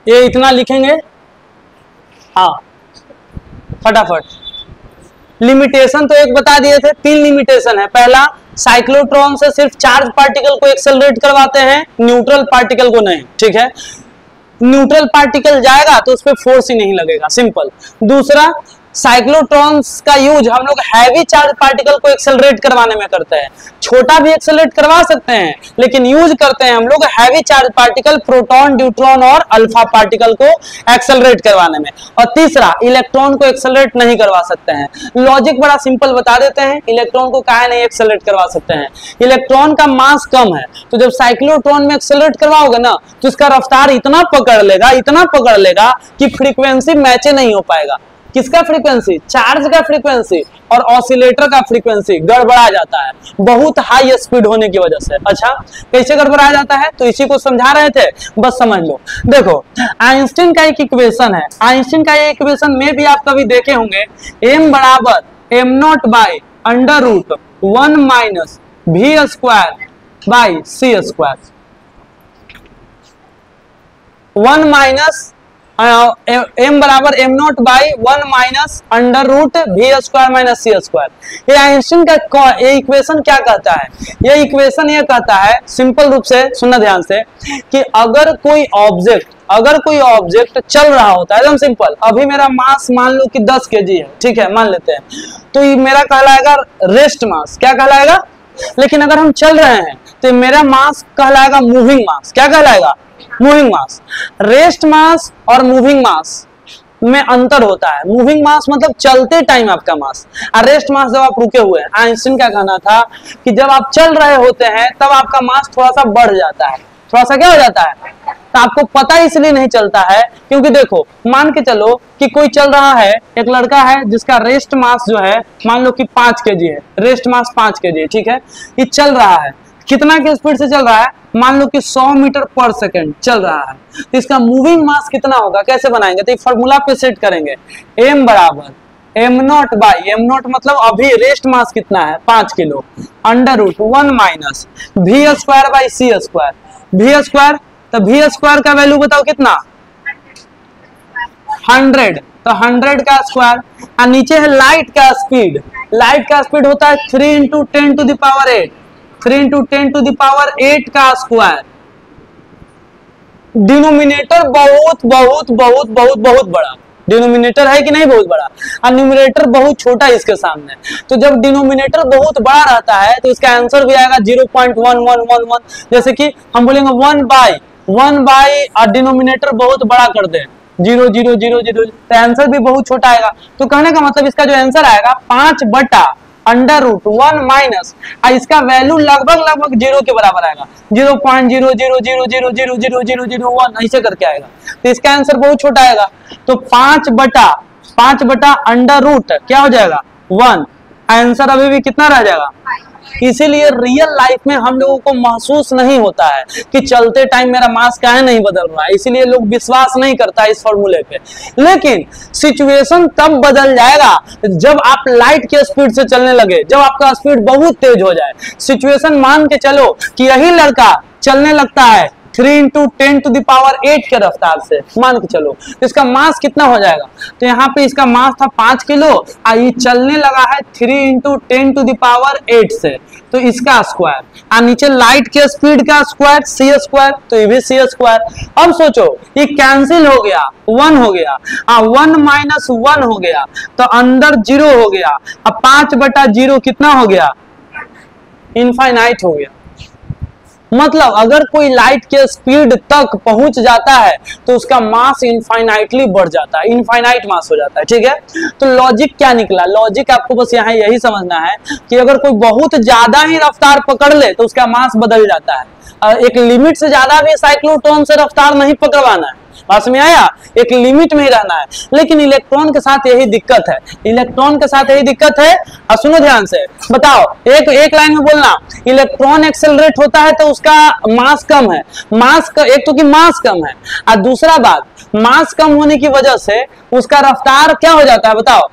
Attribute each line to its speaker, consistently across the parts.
Speaker 1: ये इतना लिखेंगे, हाँ फटाफट। लिमिटेशन तो एक बता दिए थे, 3 लिमिटेशन है। पहला, साइक्लोट्रॉन से सिर्फ चार्ज पार्टिकल को एक्सेलरेट करवाते हैं, न्यूट्रल पार्टिकल को नहीं, ठीक है। न्यूट्रल पार्टिकल जाएगा तो उस पर फोर्स ही नहीं लगेगा, सिंपल। दूसरा, साइक्लोट्रॉन्स का यूज हम लोग हैवी चार्ज पार्टिकल को एक्सेलरेट करवाने में करते हैं। छोटा भी एक्सेलरेट करवा सकते हैं, लेकिन यूज करते हैं हम लोग heavy charge particle, proton, neutron और अल्फा पार्टिकल को एक्सेलरेट करवाने में। और तीसरा, इलेक्ट्रॉन को एक्सेलरेट नहीं करवा सकते हैं। लॉजिक बड़ा सिंपल बता देते हैं, इलेक्ट्रॉन को काहे नहीं एक्सेलरेट करवा सकते हैं। इलेक्ट्रॉन का मास कम है, तो जब साइक्लोट्रॉन में एक्सेलरेट करवाओगे ना, तो इसका रफ्तार इतना पकड़ लेगा कि फ्रीक्वेंसी मैच नहीं हो पाएगा। किसका फ्रीक्वेंसी? चार्ज का फ्रीक्वेंसी और ऑसिलेटर का फ्रीक्वेंसी गड़बड़ा जाता है, बहुत हाई स्पीड होने की वजह से। अच्छा, कैसे गड़बड़ा जाता है? तो इसी को समझा रहे थे, बस समझ लो। देखो, आइंस्टीन का एक इक्वेशन है, आइंस्टीन का ये इक्वेशन में भी आप कभी देखे होंगे, m बराबर m0 by under root 1 minus v square by c square. 1 minus m बराबर m0 by 1 minus under root v square minus C square. ये आइंस्टीन का ये इक्वेशन क्या कहता है? ये इक्वेशन ये कहता है, सिंपल रूप से सुनना ध्यान से, कि अगर कोई ऑब्जेक्ट चल रहा होता है, एकदम सिंपल, अभी मेरा मास मान लो कि 10 kg है, ठीक है, मान लेते हैं, तो ये मेरा कहलाएगा रेस्ट मास। क्या कहलाएगा? लेकिन अगर हम चल रहे हैं तो मेरा मास कहलाएगा मूविंग मास। क्या कहलाएगा? मूविंग मास। रेस्ट मास और मूविंग मास में अंतर होता है। मूविंग मास मतलब चलते टाइम आपका मास, और रेस्ट मास जब आप रुके हुए हैं। आइंस्टीन का कहना था कि जब आप चल रहे होते हैं तब आपका मास थोड़ा सा बढ़ जाता है, थोड़ा सा क्या हो जाता है, तो आपको पता इसलिए नहीं चलता है क्योंकि देखो, मान के चलो कि कोई चल रहा है, एक लड़का है जिसका रेस्ट मास जो है मान लो कि 5 kg है, रेस्ट मास 5 kg है, ठीक है। ये चल रहा है, कितना की स्पीड से चल रहा है? मान लो कि 100 मीटर पर सेकंड चल रहा है, तो इसका मूविंग मास कितना होगा? कैसे बनाएंगे? तो फॉर्मूला पे सेट करेंगे, m बराबर m0 बाई m0 मतलब अभी रेस्ट मास कितना है? 5 kilo, under root 1 minus v square by C square. v square, तो v स्क्वायर का वैल्यू बताओ कितना? 100, तो 100 का स्क्वायर। और नीचे है लाइट का स्पीड, लाइट का स्पीड होता है 3 into 10 to the power 8, 3 into 10 to the power 8 का स्क्वायर। डिनोमिनेटर बहुत बहुत बहुत बहुत बहुत बड़ा, डिनोमिनेटर है कि नहीं बहुत बड़ा, और न्यूमरेटर बहुत छोटा इसके सामने। तो जब डिनोमिनेटर बहुत बड़ा रहता है तो इसका आंसर भी आएगा 0.1111। जैसे कि हम बोलेंगे 1 बाई और डिनोमिनेटर बहुत बड़ा कर दे 0.000, तो आंसर भी बहुत छोटा आएगा। तो कहने का मतलब इसका जो आंसर आएगा 5 बटा अंडर रूट 1 माइनस, इसका वैल्यू लगभग 0 के बराबर आएगा, 0.000000001 ऐसे करके आएगा। तो इसका आंसर बहुत छोटा आएगा। तो 5 बटा अंडर रूट क्या हो जाएगा? 1। आंसर अभी भी कितना रह जाएगा? इसीलिए रियल लाइफ में हम लोगों को महसूस नहीं होता है कि चलते टाइम मेरा मास काहे नहीं बदल रहा है, इसीलिए लोग विश्वास नहीं करता इस फॉर्मूले पे। लेकिन सिचुएशन तब बदल जाएगा जब आप लाइट के स्पीड से चलने लगे, जब आपका स्पीड बहुत तेज हो जाए। सिचुएशन मान के चलो कि यही लड़का चलने लगता है 3 इंटू 10 टू द पावर 8 के रफ्तार से, मान के चलो, तो इसका मास कितना हो जाएगा? तो यहाँ पे इसका मास था 5 किलो और ये चलने लगा है 3 इंटू 10 टू द पावर 8 से, तो इसका स्क्वायर, और नीचे लाइट के स्पीड का स्क्वायर सी स्क्वायर, तो ये भी सी स्क्वायर। अब सोचो ये कैंसिल हो गया, 1 हो गया, 1 माइनस 1 हो गया, तो अंदर 0 हो गया, अब 5 बटा 0 कितना हो गया? इनफाइनाइट हो गया। मतलब अगर कोई लाइट के स्पीड तक पहुंच जाता है तो उसका मास इनफाइनाइटली बढ़ जाता है, इनफाइनाइट मास हो जाता है, ठीक है। तो लॉजिक क्या निकला? लॉजिक आपको बस यहाँ यही समझना है कि अगर कोई बहुत ज्यादा ही रफ्तार पकड़ ले तो उसका मास बदल जाता है। एक लिमिट से ज्यादा भी साइक्लोट्रॉन से रफ्तार नहीं पकड़वाना है, पास में आया, एक लिमिट में ही रहना है। लेकिन इलेक्ट्रॉन के साथ यही दिक्कत है, इलेक्ट्रॉन के साथ यही दिक्कत है। और सुनो ध्यान से, बताओ, एक लाइन में बोलना, इलेक्ट्रॉन एक्सेलरेट होता है तो उसका मास कम है, एक तो कि मास कम है, और दूसरा बात मास कम होने की वजह से उसका रफ्तार क्या हो जाता है? बताओ,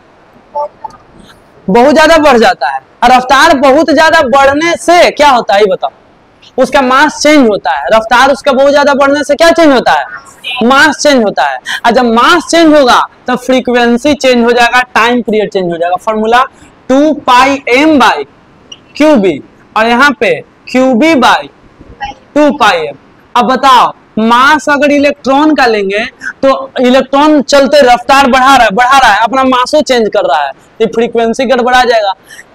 Speaker 1: बहुत ज्यादा बढ़ जाता है। और रफ्तार बहुत ज्यादा बढ़ने से क्या होता है बताओ? उसका मास चेंज होता है, रफ्तार उसका बहुत ज्यादा बढ़ने से क्या चेंज होता है, मास चेंज होता है। और जब मास चेंज होगा तो फ्रीक्वेंसी चेंज हो जाएगा, टाइम पीरियड चेंज हो जाएगा। Formula 2 pi m by Q B, और यहाँ पे Q B by 2 pi m। अब बताओ मास अगर इलेक्ट्रॉन का लेंगे तो इलेक्ट्रॉन चलते रफ्तार बढ़ा रहा है, अपना मासो चेंज कर रहा है, तो फ्रीक्वेंसी गड़बड़ा जाएगा,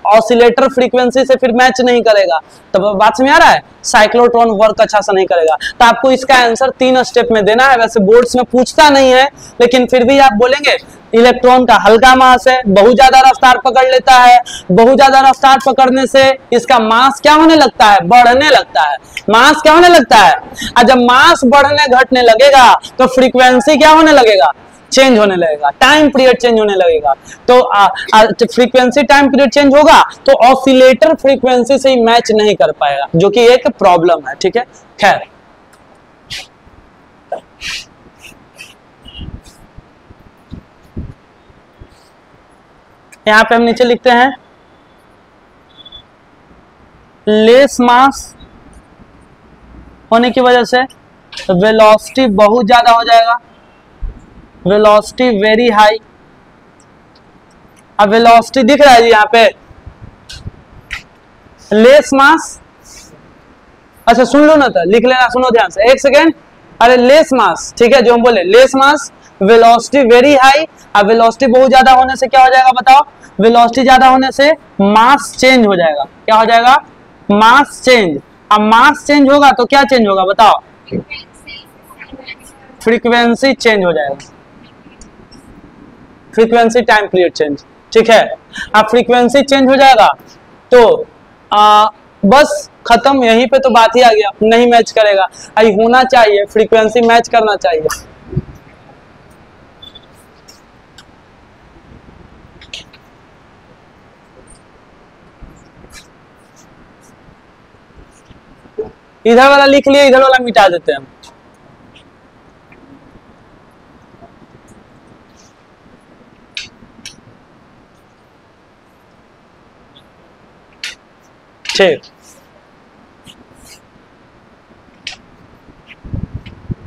Speaker 1: ऑसिलेटर फ्रीक्वेंसी से फिर मैच नहीं करेगा। तो बात समझ आ रहा है, साइक्लोट्रॉन वर्क अच्छा सा नहीं करेगा। तो आपको इसका आंसर 3 स्टेप में देना है। वैसे बोर्ड्स में पूछता नहीं है, लेकिन फिर भी आप बोलेंगे इलेक्ट्रॉन का हल्का मास है, बहुत ज्यादा रफ्तार पकड़ लेता है, बहुत ज्यादा रफ्तार पकड़ने से इसका मास क्या होने लगता है, बढ़ने लगता है। मास क्या होने लगता है, और जब मास बढ़ने घटने लगेगा तो फ्रीक्वेंसी क्या होने लगेगा, चेंज होने लगेगा, टाइम पीरियड चेंज होने लगेगा। तो फ्रीक्वेंसी टाइम पीरियड चेंज होगा तो ऑसिलेटर फ्रीक्वेंसी से ही मैच नहीं कर पाएगा, जो कि एक प्रॉब्लम है। ठीक है, खैर यहां पे हम नीचे लिखते हैं लेस मास होने की वजह से वेलोसिटी बहुत ज्यादा हो जाएगा, वेलोसिटी वेरी हाई। अब वेलोसिटी दिख रहा है जी यहाँ पे, लेस मास, अच्छा सुन लो ना, तो लिख लेना, सुनो ध्यान से, एक सेकेंड। अरे लेस मास, ठीक है, जो हम बोले लेस मास, वेलोसिटी वेरी हाई। अब वेलोसिटी बहुत ज्यादा होने से क्या हो जाएगा बताओ, वेलोसिटी ज्यादा होने से मास चेंज हो जाएगा। क्या हो जाएगा, मास चेंज। अब मास चेंज होगा तो क्या चेंज होगा बताओ, फ्रीक्वेंसी चेंज हो जाएगा, फ्रीक्वेंसी टाइम पीरियड चेंज। ठीक है, अब फ्रीक्वेंसी चेंज हो जाएगा तो बस खत्म, यहीं पे तो बात ही आ गया, नहीं मैच करेगा। आई होना चाहिए, फ्रीक्वेंसी मैच करना चाहिए। इधर वाला लिख लिया, इधर वाला मिटा देते हैं हम। ठीक,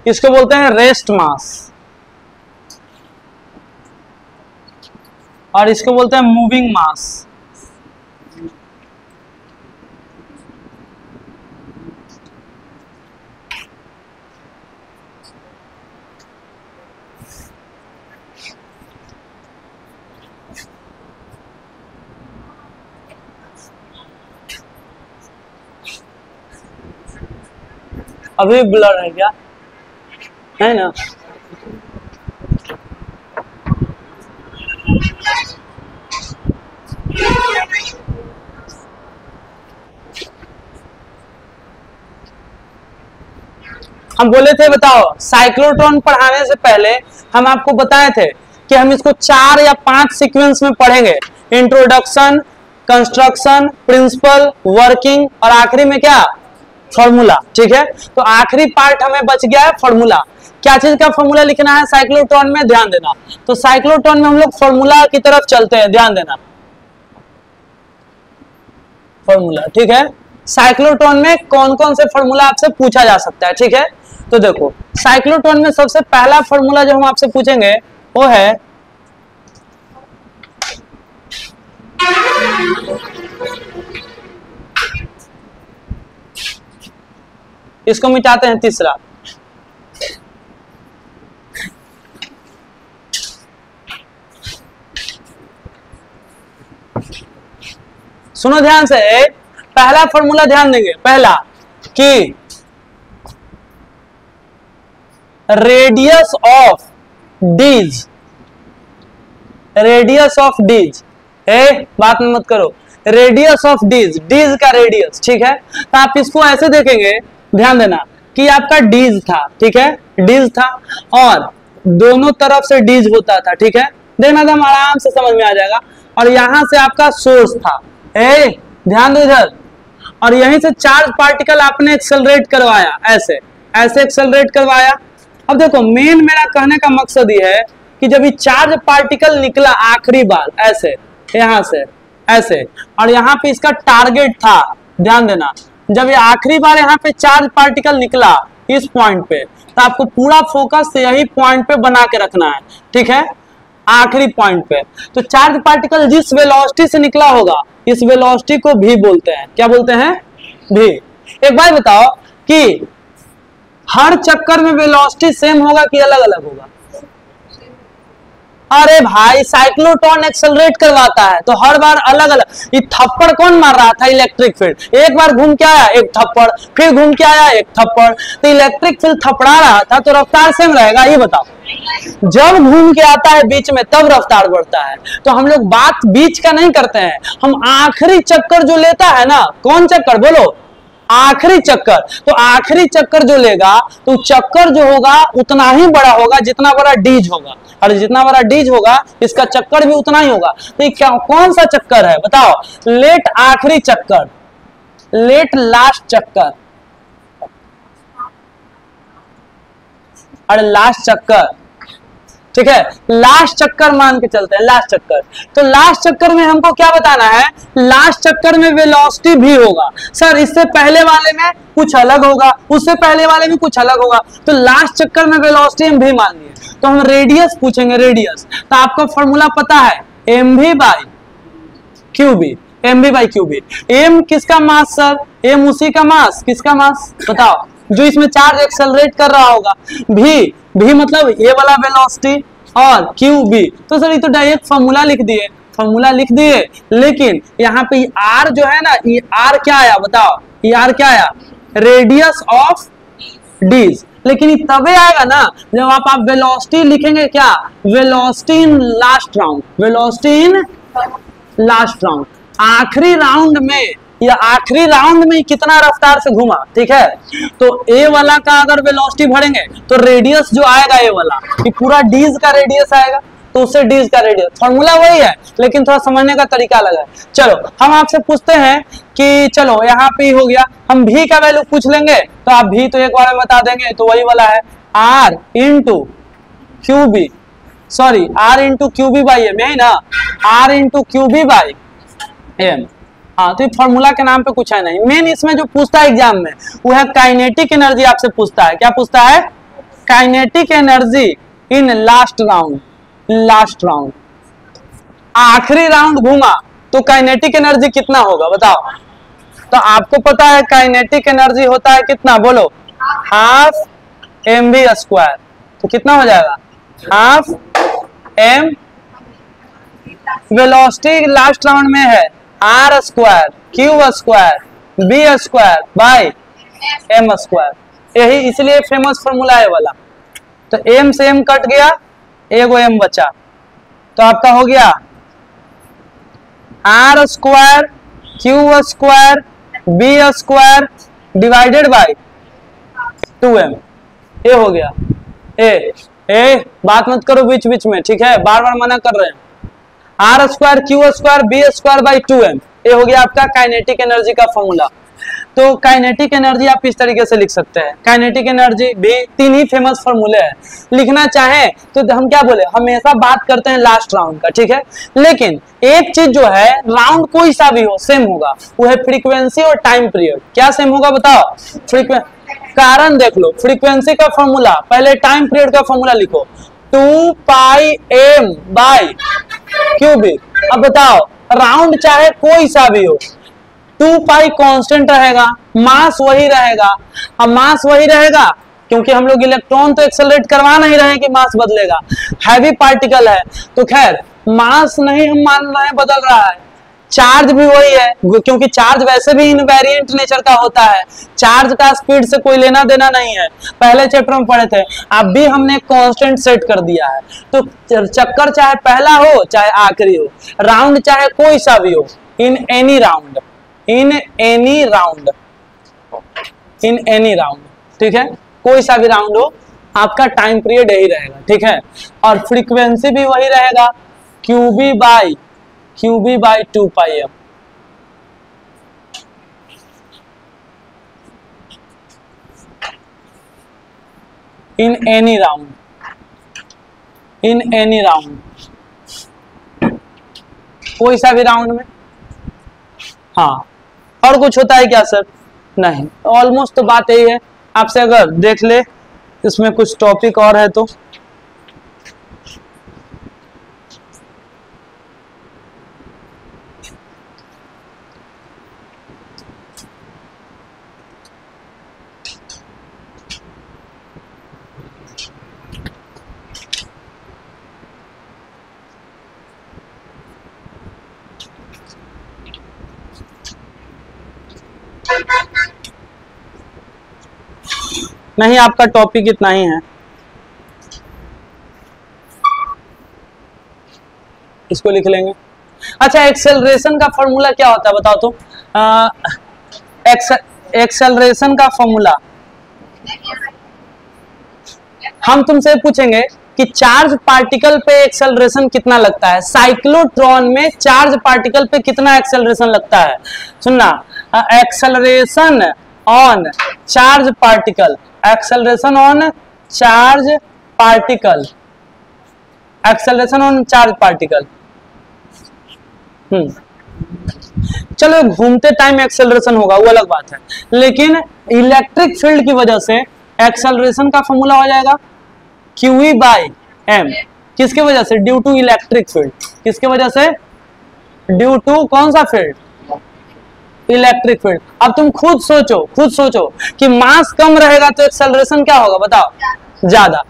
Speaker 1: इसको बोलते हैं रेस्ट मास, और इसको बोलते हैं मूविंग मास। अभी ब्लर है क्या, है ना? हम बोले थे, बताओ साइक्लोट्रॉन पढ़ाने से पहले हम आपको बताए थे कि हम इसको 4 या 5 सीक्वेंस में पढ़ेंगे, इंट्रोडक्शन, कंस्ट्रक्शन, प्रिंसिपल, वर्किंग, और आखिरी में क्या, फॉर्मूला। ठीक है, तो आखिरी पार्ट हमें बच गया है फॉर्मूला। क्या चीज का फॉर्मूला लिखना है साइक्लोट्रॉन में, ध्यान देना। तो साइक्लोट्रॉन में हम लोग फॉर्मूला की तरफ चलते हैं, ध्यान देना, फॉर्मूला। ठीक है, साइक्लोट्रॉन में कौन कौन से फॉर्मूला आपसे पूछा जा सकता है। ठीक है, तो देखो साइक्लोट्रॉन में सबसे पहला फॉर्मूला जो हम आपसे पूछेंगे वो है इसको मिटाते हैं, तीसरा सुनो ध्यान से, पहला फॉर्मूला ध्यान देंगे, पहला कि radius of these, radius of these, बात में मत करो, रेडियस ऑफ डीज, डीज का रेडियस। ठीक है, तो आप इसको ऐसे देखेंगे, ध्यान देना कि आपका डीज था, ठीक है, डीज था और दोनों तरफ से डीज होता था। ठीक है, देखना तो हम आराम से समझ में आ जाएगा। और यहां से आपका सोर्स था, ध्यान दो इधर, और यहीं से चार्ज पार्टिकल आपने एक्सेलरेट करवाया, ऐसे ऐसे एक्सेलरेट करवाया। अब देखो मेन मेरा कहने का मकसद ये है कि जब ये चार्ज पार्टिकल निकला आखिरी बार, ऐसे यहां से ऐसे, और यहाँ पे इसका टारगेट था, ध्यान देना, जब ये आखिरी बार यहाँ पे चार्ज पार्टिकल निकला इस पॉइंट पे, तो आपको पूरा फोकस यही पॉइंट पे बना के रखना है, ठीक है, आखिरी पॉइंट पे। तो चार्ज पार्टिकल जिस वेलोसिटी से निकला होगा इस वेलोसिटी को भी बोलते हैं, क्या बोलते हैं, भी। एक बार बताओ कि हर चक्कर में वेलोसिटी सेम होगा कि अलग अलग होगा? अरे भाई साइक्लोट्रॉन एक्सेलरेट करवाता है तो हर बार अलग अलग। ये थप्पड़ कौन मार रहा था? Electric field. एक बार घूम के आया एक थप्पड़, फिर घूम के आया एक थप्पड़, तो इलेक्ट्रिक फील्ड थपड़ा रहा था तो रफ्तार सेम रहेगा? ये बताओ। जब घूम के आता है बीच में तब रफ्तार बढ़ता है। तो हम लोग बात बीच का नहीं करते हैं, हम आखिरी चक्कर जो लेता है ना, कौन चक्कर बोलो? आखिरी चक्कर। तो आखिरी चक्कर जो लेगा तो चक्कर जो होगा उतना ही बड़ा होगा जितना बड़ा डीज होगा, और जितना बड़ा डीज होगा इसका चक्कर भी उतना ही होगा। तो ये क्या, कौन सा चक्कर है बताओ? लेट आखिरी चक्कर, लेट लास्ट चक्कर, और लास्ट चक्कर, ठीक है, लास्ट चक्कर मान के चलते हैं, लास्ट चक्कर। तो लास्ट चक्कर में हमको क्या बताना है? लास्ट चक्कर में वेलोसिटी भी होगा। सर इससे पहले वाले में कुछ अलग होगा, उससे पहले वाले में कुछ अलग होगा, तो लास्ट चक्कर में वेलोसिटी हम भी मान लिए। तो हम रेडियस पूछेंगे, रेडियस। तो आपको फॉर्मूला पता है, M V by Q B, M V by Q B. M किसका मास सर? एम उसी का मास, किसका मास बताओ? जो इसमें चार्ज एक्सेलरेट कर रहा होगा। भी मतलब ये वाला वेलोसिटी, और क्यू बी। तो सर ये तो डायरेक्ट फॉर्मूला लिख दिए, फॉर्मूला लिख दिए, लेकिन यहाँ पे आर जो है ना, ये आर क्या आया बताओ? ये आर क्या आया? रेडियस ऑफ डीज। लेकिन ये तबे आएगा ना जब आप वेलोसिटी लिखेंगे, क्या? Velocity in last round, velocity in last round. आखिरी राउंड में, या आखिरी राउंड में कितना रफ्तार से घुमा, ठीक है। तो ए वाला का अगर वेलोसिटी भरेंगे तो रेडियस जो आएगा ए वाला, ये पूरा डीज का रेडियस आएगा, तो उससे डीज का रेडियस। फॉर्मूला वही है लेकिन थोड़ा समझने का तरीका अलग है। चलो हम आपसे पूछते हैं कि चलो यहाँ पे हो गया, हम भी का वैल्यू पूछ लेंगे, तो आप भी तो एक बार में बता देंगे, तो वही वाला है R into Q B, sorry R into Q B by M, यही ना, R into Q B by M. हाँ, तो ये फॉर्मूला के नाम पे कुछ है नहीं। मेन इसमें जो पूछता है एग्जाम में वो है काइनेटिक एनर्जी, आपसे पूछता है। क्या पूछता है? Kinetic energy in last round, last round. आखिरी राउंड घूमा तो काइनेटिक एनर्जी कितना होगा बताओ? तो आपको पता है काइनेटिक एनर्जी होता है कितना, बोलो? Half M V square. तो कितना हो जाएगा? Half M, velocity last round में है R square Q square B square by M square. यही इसलिए फेमस फॉर्मूला है वाला। तो एम से एम कट गया, एगो एम बचा, तो आपका हो गया R square Q square B square divided by 2m। ये हो गया। ए बात मत करो बीच बीच में, ठीक है, बार बार मना कर रहे हैं। R square Q square B square by 2m, ये हो गया आपका काइनेटिक एनर्जी का फॉर्मूला। तो काइनेटिक एनर्जी आप इस तरीके से लिख सकते हैं। काइनेटिक एनर्जी भी तीन ही फेमस फॉर्मूले हैं। लिखना चाहें तो हम क्या बोले, हमेशा बात करते हैं लास्ट राउंड का, ठीक है। लेकिन एक चीज जो है, राउंड कोई सा भी हो सेम होगा, वो है फ्रीक्वेंसी और टाइम पीरियड। क्या सेम होगा बताओ? कारण देख लो, फ्रीक्वेंसी का फॉर्मूला पहले, टाइम पीरियड का फॉर्मूला लिखो 2 pi m by Q B. अब बताओ राउंड चाहे कोई सा भी हो, 2 पाई कांस्टेंट रहेगा, मास वही रहेगा। अब मास वही रहेगा क्योंकि हम लोग इलेक्ट्रॉन तो एक्सेलरेट करवा नहीं रहे हैं कि मास बदलेगा, हैवी पार्टिकल है, तो खैर मास नहीं हम मान रहे हैं बदल रहा है। चार्ज भी वही है क्योंकि चार्ज वैसे भी इनवेरिएंट नेचर का होता है, चार्ज का स्पीड से कोई लेना देना नहीं है, पहले चैप्टर में पढ़े थे। अब भी हमने कांस्टेंट सेट कर दिया है। तो चक्कर चाहे पहला हो चाहे आखिरी हो, राउंड चाहे कोई सा भी हो, इन any round, in any round, in any round, ठीक है, कोई सा भी राउंड हो, आपका टाइम पीरियड यही रहेगा, ठीक है। और फ्रीक्वेंसी भी वही रहेगा, Q B by 2 pi M. In any round, in any round, कोई सा भी राउंड में। हाँ, और कुछ होता है क्या सर? नहीं, ऑलमोस्ट तो बात यही है। आपसे अगर देख ले इसमें कुछ टॉपिक और है तो नहीं, आपका टॉपिक इतना ही है, इसको लिख लेंगे। अच्छा, एक्सेलरेशन का फॉर्मूला क्या होता है बताओ तो। एक्सेलरेशन का फॉर्मूला हम तुमसे पूछेंगे कि चार्ज पार्टिकल पे एक्सेलरेशन कितना लगता है। साइक्लोट्रॉन में चार्ज पार्टिकल पे कितना एक्सेलरेशन लगता है, सुनना। Acceleration on charge particle, acceleration on charge particle, acceleration on charge particle. चलो, घूमते टाइम एक्सेलरेशन होगा वो अलग बात है, लेकिन इलेक्ट्रिक फील्ड की वजह से एक्सेलरेशन का फॉर्मूला हो जाएगा QE बाई M। किसके वजह से? Due to electric field. किसके वजह से? ड्यू टू कौन सा फील्ड? Electric field. अब तुम खुद सोचो कि मास कम रहेगा तो एक्सेलरेशन क्या होगा बताओ? ज्यादा।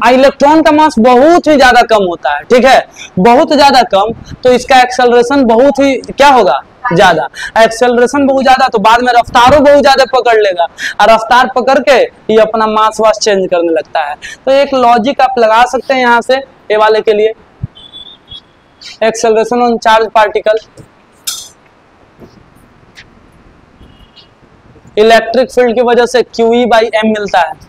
Speaker 1: इलेक्ट्रॉन का मास बहुत ही ज्यादा कम होता है, ठीक है, बहुत ज्यादा कम, तो इसका एक्सेलरेशन बहुत ही क्या होगा? ज्यादा। एक्सेलरेशन बहुत ज्यादा तो बाद में रफ्तारों बहुत ज्यादा पकड़ लेगा, और रफ्तार पकड़ के ये अपना मास वास चेंज करने लगता है। तो एक लॉजिक आप लगा सकते हैं यहाँ से ये वाले के लिए, acceleration on charge particle, electric field की वजह से QE बाई M मिलता है।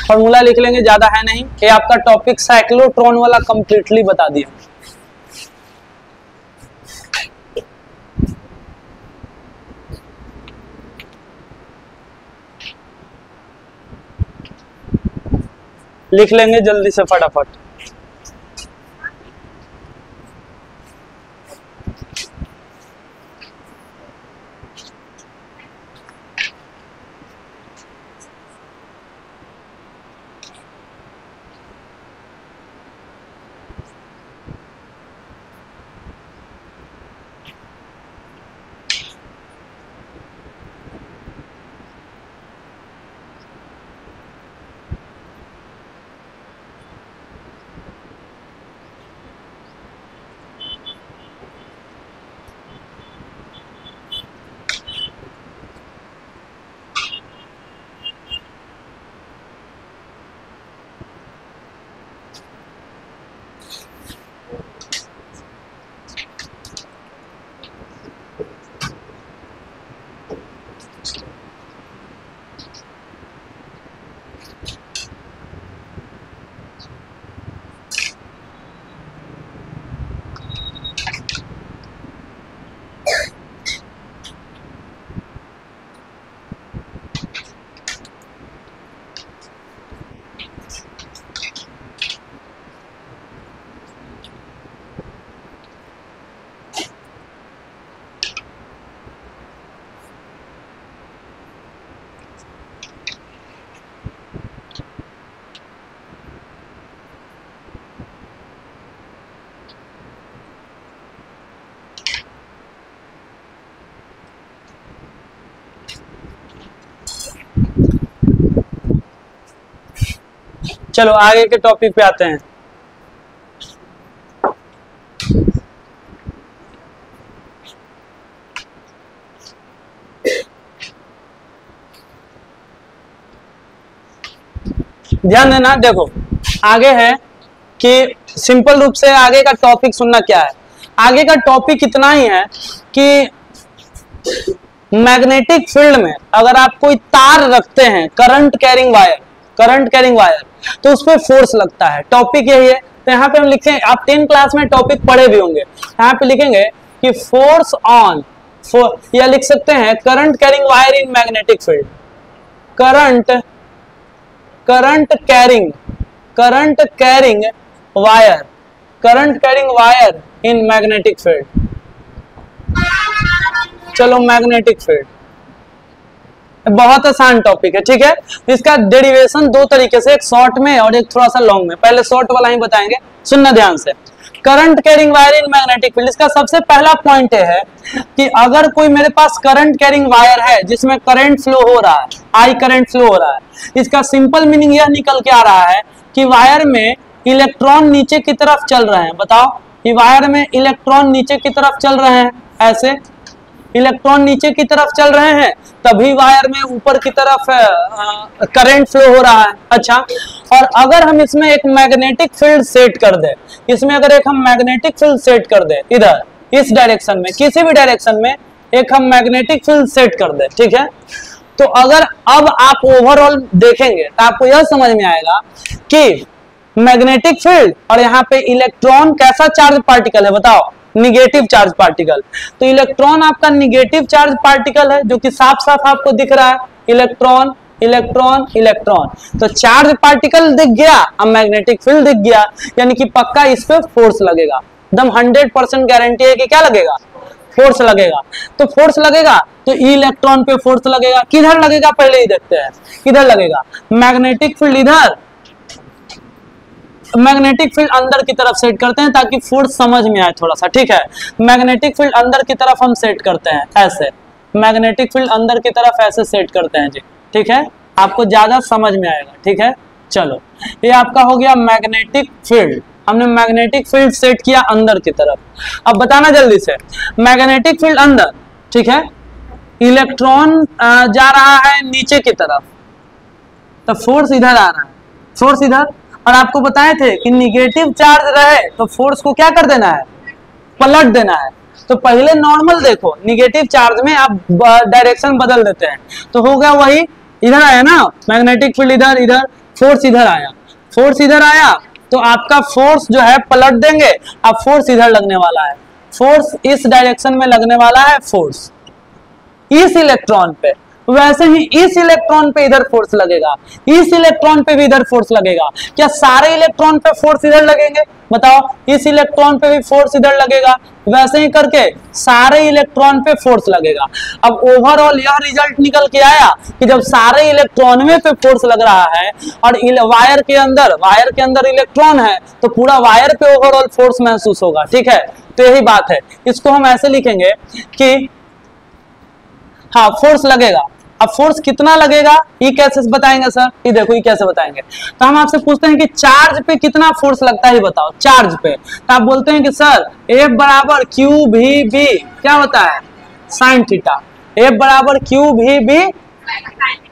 Speaker 1: फॉर्मूला लिख लेंगे, ज्यादा है नहीं। ये आपका टॉपिक साइक्लोट्रॉन वाला कंप्लीटली बता दिया। लिख लेंगे जल्दी से फटाफट। चलो आगे के टॉपिक पे आते हैं। ध्यान देना, देखो आगे है कि सिंपल रूप से आगे का टॉपिक सुनना क्या है। आगे का टॉपिक इतना ही है कि मैग्नेटिक फील्ड में अगर आप कोई तार रखते हैं, करंट कैरिंग वायर, तो उस पर फोर्स लगता है। टॉपिक यही है। तो यहाँ पे हम लिखें, आप 10 क्लास में टॉपिक पढ़े भी होंगे, यहाँ पे लिखेंगे कि फोर्स ऑन, या लिख सकते हैं current carrying wire in magnetic field. Current carrying current carrying wire in magnetic field. चलो मैग्नेटिक फील्ड बहुत आसान टॉपिक है, ठीक है। इसका डेरिवेशन दो तरीके से, एक शॉर्ट में और एक थोड़ा सा लॉन्ग में। पहले शॉर्ट वाला ही बताएंगे, सुनना ध्यान से। Current carrying wire in magnetic field, इसका सबसे पहला पॉइंट है कि अगर कोई मेरे पास करंट कैरिंग वायर है जिसमें करंट फ्लो हो रहा है, आई करंट फ्लो हो रहा है, इसका सिंपल मीनिंग यह निकल के आ रहा है कि वायर में इलेक्ट्रॉन नीचे की तरफ चल रहे हैं। बताओ, ये वायर में इलेक्ट्रॉन नीचे की तरफ चल रहे हैं, ऐसे इलेक्ट्रॉन नीचे की तरफ चल रहे हैं, तभी वायर में ऊपर की तरफ करंट फ्लो हो रहा है। अच्छा, और अगर हम इसमें एक मैग्नेटिक फील्ड सेट कर दे, इसमें अगर एक हम मैग्नेटिक फील्ड सेट कर दे, इधर इस डायरेक्शन में, किसी भी डायरेक्शन में एक हम मैग्नेटिक फील्ड सेट कर दे, ठीक है, तो अगर अब आप ओवरऑल देखेंगे तो आपको यह समझ में आएगा कि मैग्नेटिक फील्ड और यहाँ पे इलेक्ट्रॉन कैसा चार्ज पार्टिकल है, बताओ, निगेटिव चार्ज पार्टिकल। तो इलेक्ट्रॉन आपका निगेटिव चार्ज पार्टिकल है, जो कि साफ साफ आपको दिख रहा है, इलेक्ट्रॉन इलेक्ट्रॉन इलेक्ट्रॉन। तो चार्ज पार्टिकल दिख गया, अब मैग्नेटिक फील्ड दिख गया, यानी कि पक्का इस पे फोर्स लगेगा। एकदम 100% गारंटी है कि क्या लगेगा, फोर्स लगेगा। तो फोर्स लगेगा तो इलेक्ट्रॉन पे फोर्स लगेगा। किधर लगेगा पहले ही देखते हैं, किधर लगेगा। मैग्नेटिक फील्ड इधर, मैग्नेटिक फील्ड अंदर की तरफ सेट करते हैं ताकि फोर्स समझ में आए थोड़ा सा, ठीक है। मैग्नेटिक फील्ड अंदर की तरफ हम सेट करते हैं ऐसे, मैग्नेटिक फील्ड अंदर की तरफ ऐसे सेट करते हैं जी, ठीक है, आपको ज्यादा समझ में आएगा, ठीक है। चलो, ये आपका हो गया मैग्नेटिक फील्ड, हमने मैग्नेटिक फील्ड सेट किया अंदर की तरफ। अब बताना जल्दी से, मैग्नेटिक फील्ड अंदर, ठीक है, इलेक्ट्रॉन जा रहा है नीचे की तरफ, तो फोर्स इधर आ रहा है, फोर्स इधर। और आपको बताए थे कि निगेटिव चार्ज रहे तो फोर्स को क्या कर देना है, पलट देना है। तो पहले नॉर्मल देखो, निगेटिव चार्ज में आप डायरेक्शन बदल देते हैं, तो हो गया वही, इधर आया ना मैग्नेटिक फील्ड, इधर इधर फोर्स इधर आया, फोर्स इधर आया, तो आपका फोर्स जो है पलट देंगे, अब फोर्स इधर लगने वाला है, फोर्स इस डायरेक्शन में लगने वाला है, फोर्स इस इलेक्ट्रॉन पे, वैसे ही इस इलेक्ट्रॉन पे इधर फोर्स लगेगा, इस इलेक्ट्रॉन पे भी इधर फोर्स लगेगा। क्या सारे इलेक्ट्रॉन पे फोर्स इधर लगेंगे, बताओ, इस इलेक्ट्रॉन पे भी फोर्स इधर लगेगा, वैसे ही करके सारे इलेक्ट्रॉन पे फोर्स लगेगा। अब ओवरऑल यह रिजल्ट निकल के आया कि जब सारे इलेक्ट्रॉन में पे फोर्स लग रहा है और वायर के अंदर इलेक्ट्रॉन है, तो पूरा वायर पे ओवरऑल फोर्स महसूस होगा, ठीक है। तो यही बात है, इसको हम ऐसे लिखेंगे कि हाँ फोर्स लगेगा। अब फोर्स कितना लगेगा ये कैसे बताएंगे सर, ये देखो ये कैसे बताएंगे। तो हम आपसे पूछते हैं कि चार्ज पे कितना फोर्स लगता है बताओ, चार्ज पे। तो आप बोलते हैं कि सर F बराबर क्यू भी बी क्या होता है, साइन थीटा। F बराबर क्यू भी बी,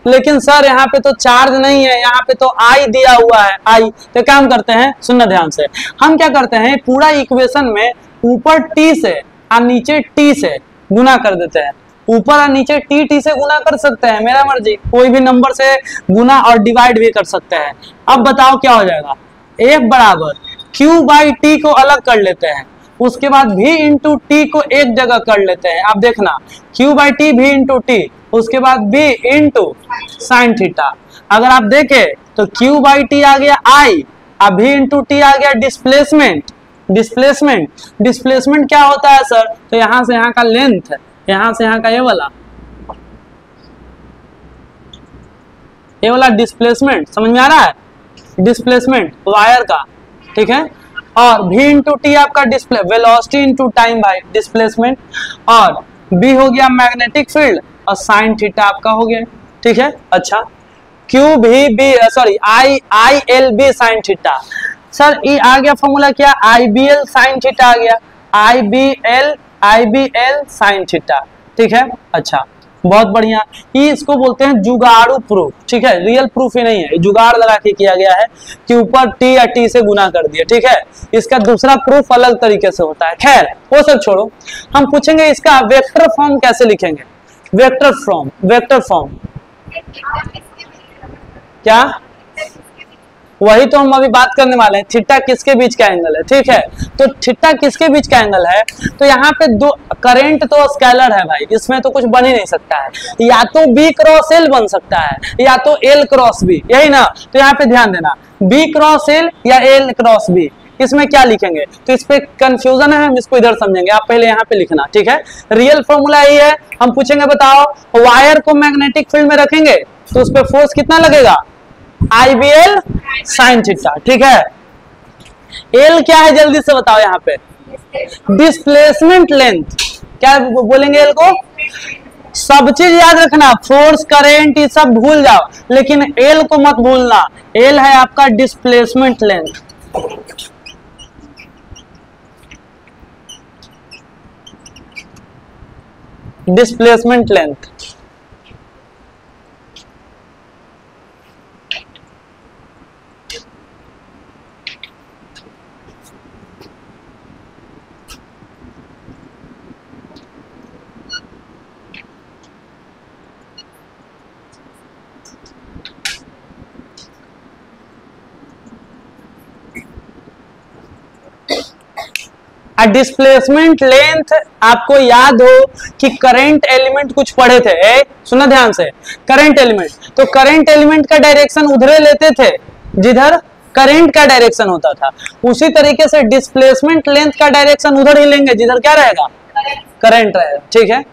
Speaker 1: लेकिन सर यहाँ पे तो चार्ज नहीं है, यहाँ पे तो आई दिया हुआ है, आई। तो काम करते हैं, सुनना ध्यान से, हम क्या करते हैं पूरा इक्वेशन में ऊपर टी से और नीचे टी से गुना कर देते हैं। ऊपर और नीचे टी से गुना कर सकते हैं, मेरा मर्जी, कोई भी नंबर से गुना और डिवाइड भी कर सकते हैं। अब बताओ क्या हो जाएगा, F बराबर Q बाई टी को अलग कर लेते हैं, उसके बाद V इंटू टी को एक जगह कर लेते हैं। आप देखना Q by T V into T, उसके बाद V इंटू साइन थीटा। अगर आप देखें तो Q बाई टी आ गया I, अब V इंटू टी आ गया डिस्प्लेसमेंट। डिस्प्लेसमेंट क्या होता है सर, तो यहाँ से यहाँ का लेंथ है, यहां से यहाँ का ये वाला डिस्प्लेसमेंट, समझ में आ रहा है, डिस्प्लेसमेंट वायर का, ठीक है। और v इंटू टी आपका display velocity into time by displacement, और b हो गया मैग्नेटिक फील्ड और साइन थीटा आपका हो गया, ठीक है। अच्छा, क्यू भी B sorry I L B sine theta, sir ये आ गया फॉर्मूला क्या, I B L sine theta आ गया, I B L sine theta, ठीक है। अच्छा बहुत बढ़िया, ये इसको बोलते हैं जुगाड़ू प्रूफ, ठीक है, रियल प्रूफ ही नहीं है, जुगाड़ लगा के किया गया है कि ऊपर टी या टी से गुना कर दिया, ठीक है। इसका दूसरा प्रूफ अलग तरीके से होता है, खैर वो सब छोड़ो। हम पूछेंगे इसका वेक्टर फॉर्म कैसे लिखेंगे, वेक्टर फॉर्म क्या, वही तो हम अभी बात करने वाले हैं, थीटा किसके बीच का एंगल है, ठीक है। तो थीटा किसके बीच का एंगल है, तो यहाँ पे दो करंट तो स्केलर है भाई, इसमें तो कुछ बन ही नहीं सकता है, या तो B क्रॉस L बन सकता है या तो L क्रॉस B, यही ना। तो यहाँ पे ध्यान देना, B क्रॉस L या L क्रॉस B, इसमें क्या लिखेंगे, तो इस पे कंफ्यूजन है, हम इसको इधर समझेंगे, आप पहले यहाँ पे लिखना, ठीक है। रियल फॉर्मूला यही है, हम पूछेंगे बताओ वायर को मैग्नेटिक फील्ड में रखेंगे तो उस पर फोर्स कितना लगेगा, IBL sin थीटा, ठीक है। एल क्या है जल्दी से बताओ यहाँ पे, डिस्प्लेसमेंट लेंथ, क्या बोलेंगे एल को, सब चीज याद रखना, फोर्स करेंट ये सब भूल जाओ, लेकिन एल को मत भूलना, एल है आपका displacement length. Displacement length displacement length आपको याद हो कि करंट एलिमेंट कुछ पढ़े थे, सुना ध्यान से, करंट एलिमेंट, तो करंट एलिमेंट का डायरेक्शन उधरे लेते थे जिधर करंट का डायरेक्शन होता था, उसी तरीके से डिस्प्लेसमेंट लेंथ का डायरेक्शन उधर ही लेंगे जिधर क्या रहेगा, करंट रहेगा, ठीक है।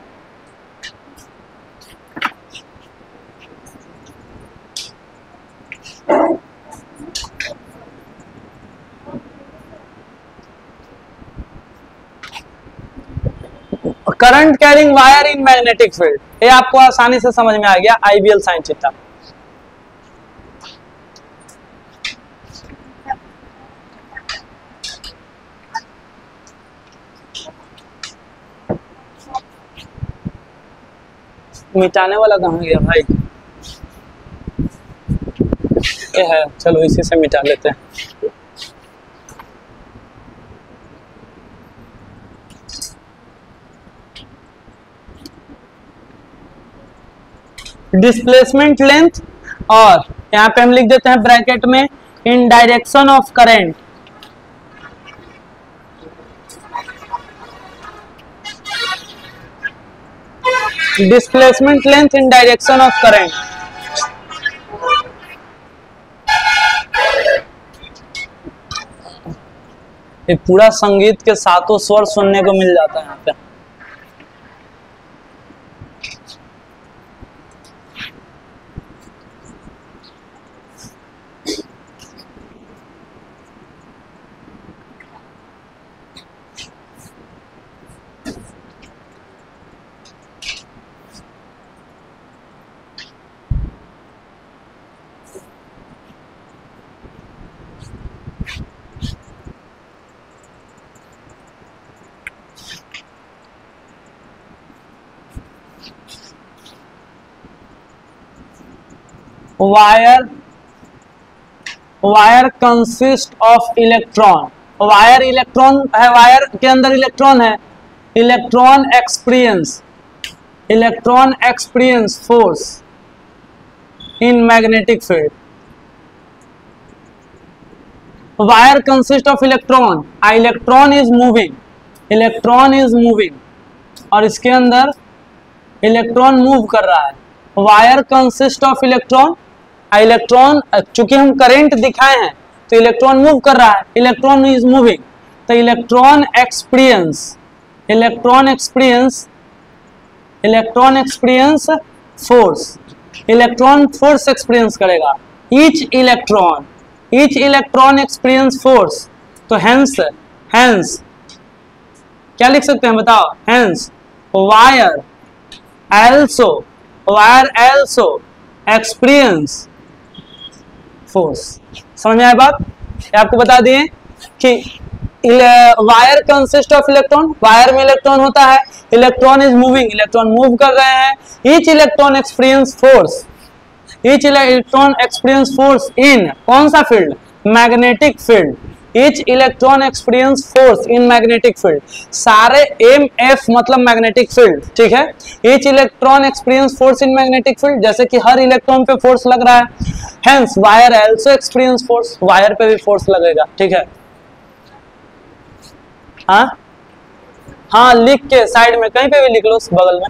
Speaker 1: Current carrying wire in magnetic field, ये आपको आसानी से समझ में आ गया, IBL sin थीटा। मिटाने वाला कहाँ गया भाई, ये है, चलो इसी से मिटा लेते हैं। डिस्प्लेसमेंट लेंथ, और यहाँ पे हम लिख देते हैं ब्रैकेट में इन direction of current, displacement length in direction of current. ये पूरा संगीत के सातों स्वर सुनने को मिल जाता है यहाँ पे। Wire consist of electron, wire electron है, वायर के अंदर इलेक्ट्रॉन है, electron experience force in magnetic field. Wire consist of electron, electron is moving और इसके अंदर इलेक्ट्रॉन मूव कर रहा है। वायर कंसिस्ट ऑफ इलेक्ट्रॉन, चूंकि हम करंट दिखाए हैं तो इलेक्ट्रॉन मूव कर रहा है, इलेक्ट्रॉन इज मूविंग, तो electron experience force, electron force experience करेगा। ईच इलेक्ट्रॉन एक्सपीरियंस फोर्स, तो हेंस क्या लिख सकते हैं बताओ, hence wire also experience force. समझ में आया बात, आपको बता दिए कि wire consist of electron, wire में इलेक्ट्रॉन होता है, electron is moving, electron move कर रहे हैं। Each electron experience force in कौन सा field, magnetic field. Each electron experience force in magnetic field, सारे MF मतलब मैग्नेटिक फील्ड, ठीक है। Each electron experience force in magnetic field, जैसे कि हर इलेक्ट्रॉन पे फोर्स लग रहा है, hence wire also experience force, wire पे भी फोर्स लगेगा, ठीक है। हाँ लिख के साइड में कहीं पे भी लिख लो बगल में।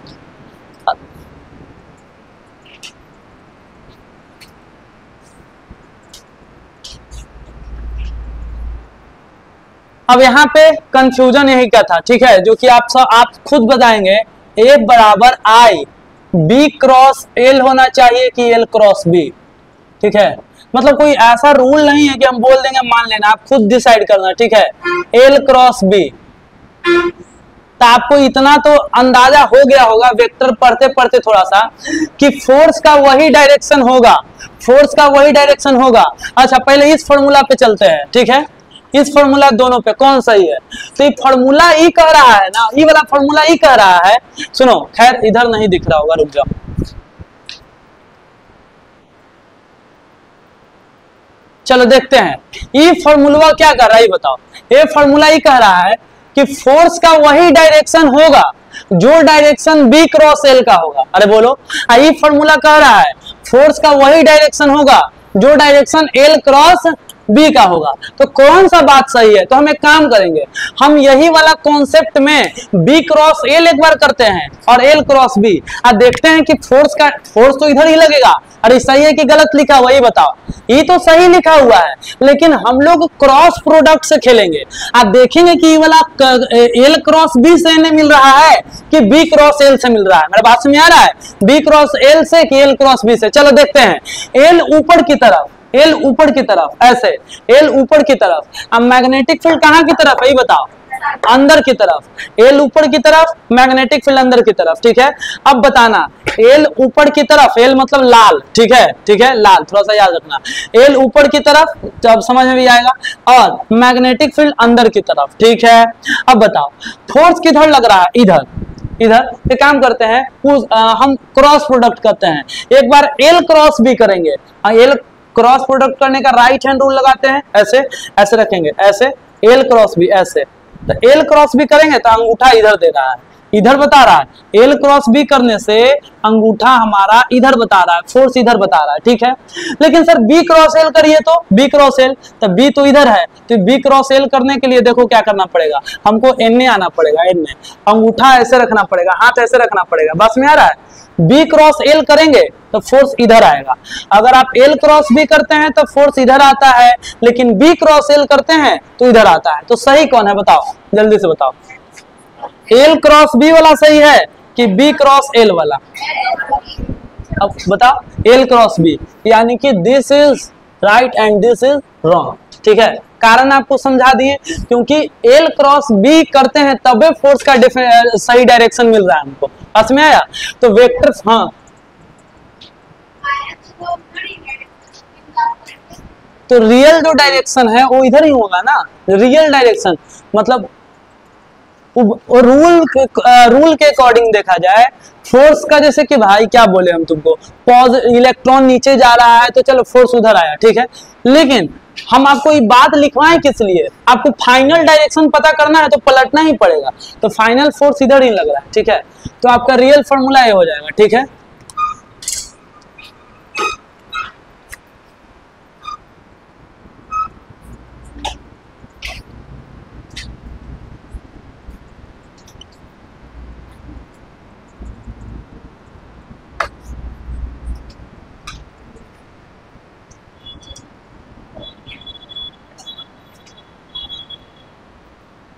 Speaker 1: अब यहाँ पे कंफ्यूजन यही का था, ठीक है, जो कि आप खुद बताएंगे। ए बराबर आई बी क्रॉस एल होना चाहिए कि एल क्रॉस बी, ठीक है। मतलब कोई ऐसा रूल नहीं है कि हम बोल देंगे मान लेना, आप खुद डिसाइड करना, ठीक है। एल क्रॉस बी, तो आपको इतना तो अंदाजा हो गया होगा वेक्टर पढ़ते पढ़ते थोड़ा सा कि फोर्स का वही डायरेक्शन होगा, फोर्स का वही डायरेक्शन होगा। अच्छा पहले इस फॉर्मूला पे चलते हैं, ठीक है। इस फॉर्मूला दोनों पे कौन सही है, तो ये फॉर्मूला ई कह रहा है ना, ई वाला फॉर्मूला ई कह रहा है। सुनो, खैर इधर नहीं दिख रहा होगा, रुक जाओ, चलो देखते हैं ये फॉर्मूला क्या कर रहा है, ये बताओ। ये फॉर्मूला ये कह रहा है कि फोर्स का वही डायरेक्शन होगा जो डायरेक्शन बी क्रॉस एल का होगा। अरे बोलो, ये फॉर्मूला कह रहा है फोर्स का वही डायरेक्शन होगा जो डायरेक्शन एल क्रॉस बी का होगा। तो कौन सा बात सही है, तो हम एक काम करेंगे, हम यही वाला कॉन्सेप्ट में बी क्रॉस एल एक बार करते हैं और एल क्रॉस बी, अब देखते हैं कि फोर्स तो इधर ही लगेगा। अरे सही है कि गलत लिखा हुआ, ये बताओ। ये तो सही लिखा हुआ है, लेकिन हम लोग क्रॉस प्रोडक्ट से खेलेंगे। आप देखेंगे कि ये वाला एल क्रॉस बी से इन्हें मिल रहा है कि बी क्रॉस एल से मिल रहा है। मेरा बात समझ आ रहा है, बी क्रॉस एल से कि एल क्रॉस बी से। चलो देखते हैं, एल ऊपर की तरफ, एल ऊपर की तरफ, ऐसे एल ऊपर की तरफ। अब मैग्नेटिक फील्ड कहाँ की तरफ है, ये बताओ, अंदर की तरफ। एल ऊपर की तरफ, मैग्नेटिक फील्ड अंदर की तरफ, ठीक है। अब बताना, एल ऊपर की तरफ, एल मतलब लाल, ठीक है, ठीक है, लाल, थोड़ा सा याद रखना। एल ऊपर की तरफ, जब समझ में भी आएगा, और मैग्नेटिक फील्ड अंदर की तरफ, ठीक है। अब बताओ फोर्स किधर लग रहा है, इधर, इधर। तो काम करते हैं, हम क्रॉस प्रोडक्ट करते हैं। एक बार एल क्रॉस बी करेंगे, एल क्रॉस प्रोडक्ट करने का राइट हैंड रूल लगाते हैं, ऐसे ऐसे रखेंगे, ऐसे एल क्रॉस बी, ऐसे। तो एल क्रॉस बी करेंगे तो अंगूठा इधर दे रहा है, इधर बता रहा है। एल क्रॉस बी करने से अंगूठा हमारा इधर बता रहा है, फोर्स इधर बता रहा है, ठीक है। लेकिन सर बी क्रॉस एल करिए तो बी क्रॉस एल, तो बी तो इधर है, तो बी क्रॉस एल करने के लिए देखो क्या करना पड़ेगा, हमको एन आना पड़ेगा, एन। अंगूठा ऐसे रखना पड़ेगा, हाथ ऐसे रखना पड़ेगा, बस में आ रहा है। बी क्रॉस एल करेंगे तो फोर्स इधर आएगा। अगर आप एल क्रॉस बी करते हैं तो फोर्स इधर आता है, लेकिन बी क्रॉस एल करते हैं तो इधर आता है। तो सही कौन है बताओ, जल्दी से बताओ। एल क्रॉस बी वाला सही है कि बी क्रॉस एल वाला? अब बताओ, एल क्रॉस बी, यानी कि this is right and this is wrong, ठीक है। कारण आपको समझा दिए, क्योंकि एल क्रॉस बी करते हैं तबे फोर्स का सही डायरेक्शन मिल रहा है हमको, समझ में आया। तो वेक्टर, हाँ तो रियल जो डायरेक्शन है वो इधर ही होगा ना, रियल डायरेक्शन। मतलब रूल के अकॉर्डिंग देखा जाए फोर्स का, जैसे कि भाई क्या बोले हम तुमको, इलेक्ट्रॉन नीचे जा रहा है तो चलो फोर्स उधर आया, ठीक है। लेकिन हम आपको ये बात लिखवाएं किस लिए, आपको फाइनल डायरेक्शन पता करना है तो पलटना ही पड़ेगा। तो फाइनल फोर्स इधर ही लग रहा है, ठीक है। तो आपका रियल फॉर्मूला ये हो जाएगा, ठीक है।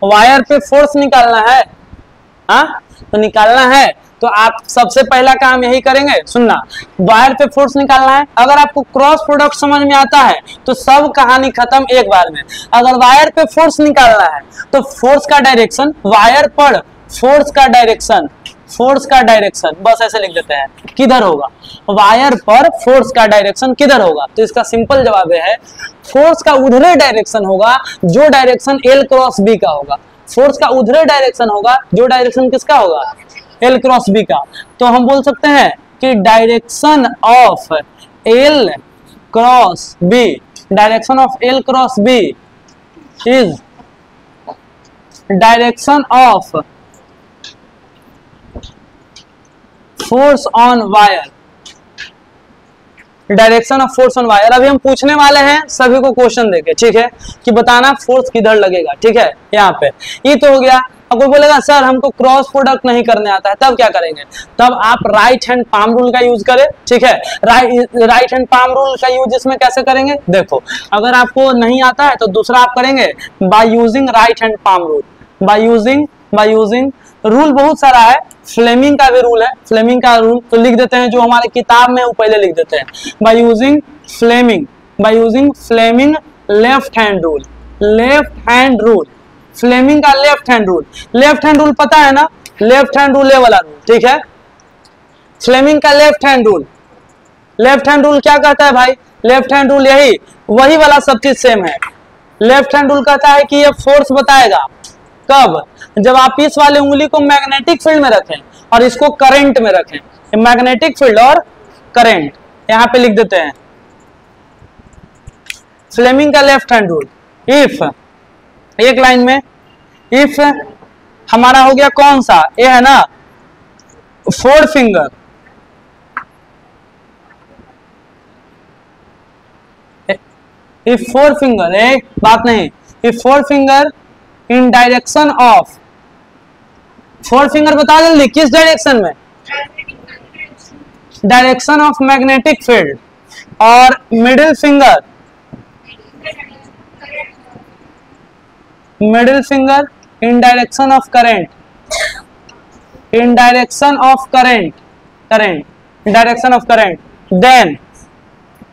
Speaker 1: वायर पे फोर्स निकालना है, हाँ तो निकालना है तो आप सबसे पहला काम यही करेंगे, सुनना, वायर पे फोर्स निकालना है। अगर आपको क्रॉस प्रोडक्ट समझ में आता है तो सब कहानी खत्म एक बार में। अगर वायर पे फोर्स निकालना है तो फोर्स का डायरेक्शन, वायर पर फोर्स का डायरेक्शन, फोर्स का डायरेक्शन बस ऐसे लिख देते हैं, किधर होगा, वायर पर फोर्स का डायरेक्शन किधर होगा। तो इसका सिंपल जवाब है फोर्स का उधरे डायरेक्शन होगा जो डायरेक्शन एल क्रॉस बी का होगा। फोर्स का उधरे डायरेक्शन होगा जो डायरेक्शन किसका होगा, एल क्रॉस बी का। तो हम बोल सकते हैं कि direction of L cross B, direction of L cross B is direction of force on wire, direction of force on wire. अभी हम पूछने वाले हैं सभी को क्वेश्चन देके, ठीक है, कि बताना फोर्स किधर लगेगा, ठीक है। यहाँ पे ये तो हो गया। अब कोई बोलेगा सर हमको क्रॉस प्रोडक्ट नहीं करने आता है, तब क्या करेंगे? तब आप राइट हैंड पाम रूल का यूज करें, ठीक है। राइट हैंड पाम रूल का यूज इसमें कैसे करेंगे? देखो, अगर आपको नहीं आता है तो दूसरा आप करेंगे by using right hand palm rule. By using rule बहुत सारा है, फ्लेमिंग का भी रूल है, फ्लेमिंग का रूल तो लिख देते हैं, जो हमारे किताब में वो पहले लिख देते हैं। By using Fleming left hand rule, Fleming का लेफ्ट हैंड रूल पता है ना? लेफ्ट हैंड रूल ये वाला रूल, ठीक है। फ्लेमिंग का लेफ्ट हैंड रूल क्या कहता है भाई? लेफ्ट हैंड रूल यही वही वाला सब चीज सेम है। लेफ्ट हैंड रूल कहता है कि ये फोर्स बताएगा कब? जब आप इस वाले उंगली को मैग्नेटिक फील्ड में रखें और इसको करंट में रखें। मैग्नेटिक फील्ड और करंट यहां पे लिख देते हैं। फ्लेमिंग का लेफ्ट हैंड रूल, इफ एक लाइन में, इफ हमारा हो गया कौन सा? ये है ना four finger, if four finger, एक बात नहीं, if four finger in direction of, four finger बता जल्दी किस डायरेक्शन में? डायरेक्शन ऑफ मैग्नेटिक फील्ड, और middle finger in direction of current,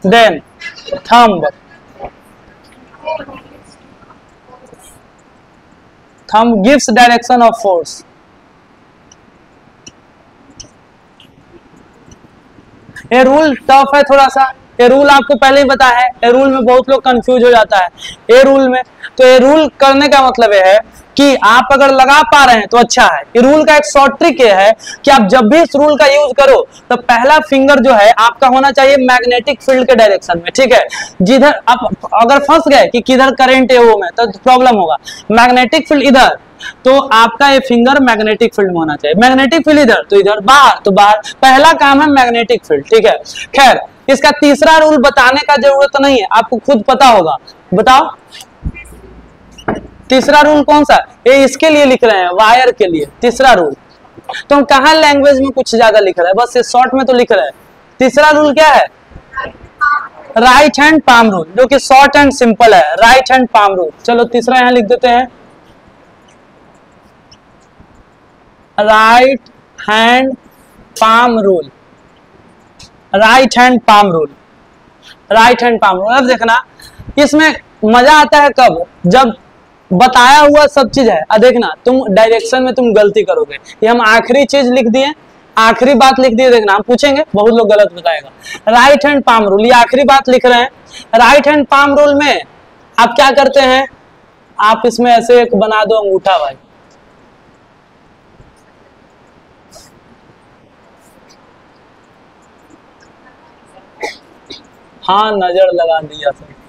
Speaker 1: then thumb gives direction of force। ये रूल टफ है थोड़ा सा, ये रूल आपको पहले ही पता है, ये रूल में बहुत लोग कंफ्यूज हो जाता है ये रूल में। तो ये रूल करने का मतलब ये है कि आप अगर लगा पा रहे हैं तो अच्छा है। ये रूल का एक शॉर्ट ट्रिक ये है कि आप जब भी इस रूल का यूज करो तो पहला फिंगर जो है आपका होना चाहिए मैग्नेटिक फील्ड के डायरेक्शन में, ठीक है। जिधर आप अगर फंस गए कि किधर करंट है वो में, तो प्रॉब्लम होगा। मैग्नेटिक फील्ड इधर, तो आपका ये फिंगर मैग्नेटिक फील्ड में होना चाहिए। मैग्नेटिक फील्ड इधर, तो इधर, बाहर तो बाहर। पहला काम है मैग्नेटिक फील्ड, ठीक है। खैर, इसका तीसरा रूल बताने का जरूरत नहीं है, आपको खुद पता होगा। बताओ तीसरा रूल कौन सा? ये इसके लिए लिख रहे हैं, वायर के लिए। तीसरा रूल तो कहाँ लैंग्वेज में कुछ ज्यादा लिख रहा है, बस ये शॉर्ट में तो लिख रहा है। तीसरा रूल क्या है? राइट हैंड पाम रूल, जो कि शॉर्ट एंड सिंपल है, राइट हैंड पाम रूल। चलो तीसरा यहां लिख देते हैं, right hand palm rule, right hand palm rule, right hand palm rule. अब देखना इसमें मजा आता है कब? जब बताया हुआ सब चीज है। अब देखना तुम डायरेक्शन में तुम गलती करोगे, ये हम आखिरी चीज लिख दिए, आखिरी बात लिख दिए। देखना हम पूछेंगे, बहुत लोग गलत बताएगा। राइट हैंड पाम रूल, ये आखिरी बात लिख रहे हैं। राइट हैंड पाम रूल में आप क्या करते हैं? आप इसमें ऐसे एक बना दो अंगूठा भाई, हाँ नजर लगा दिया सर।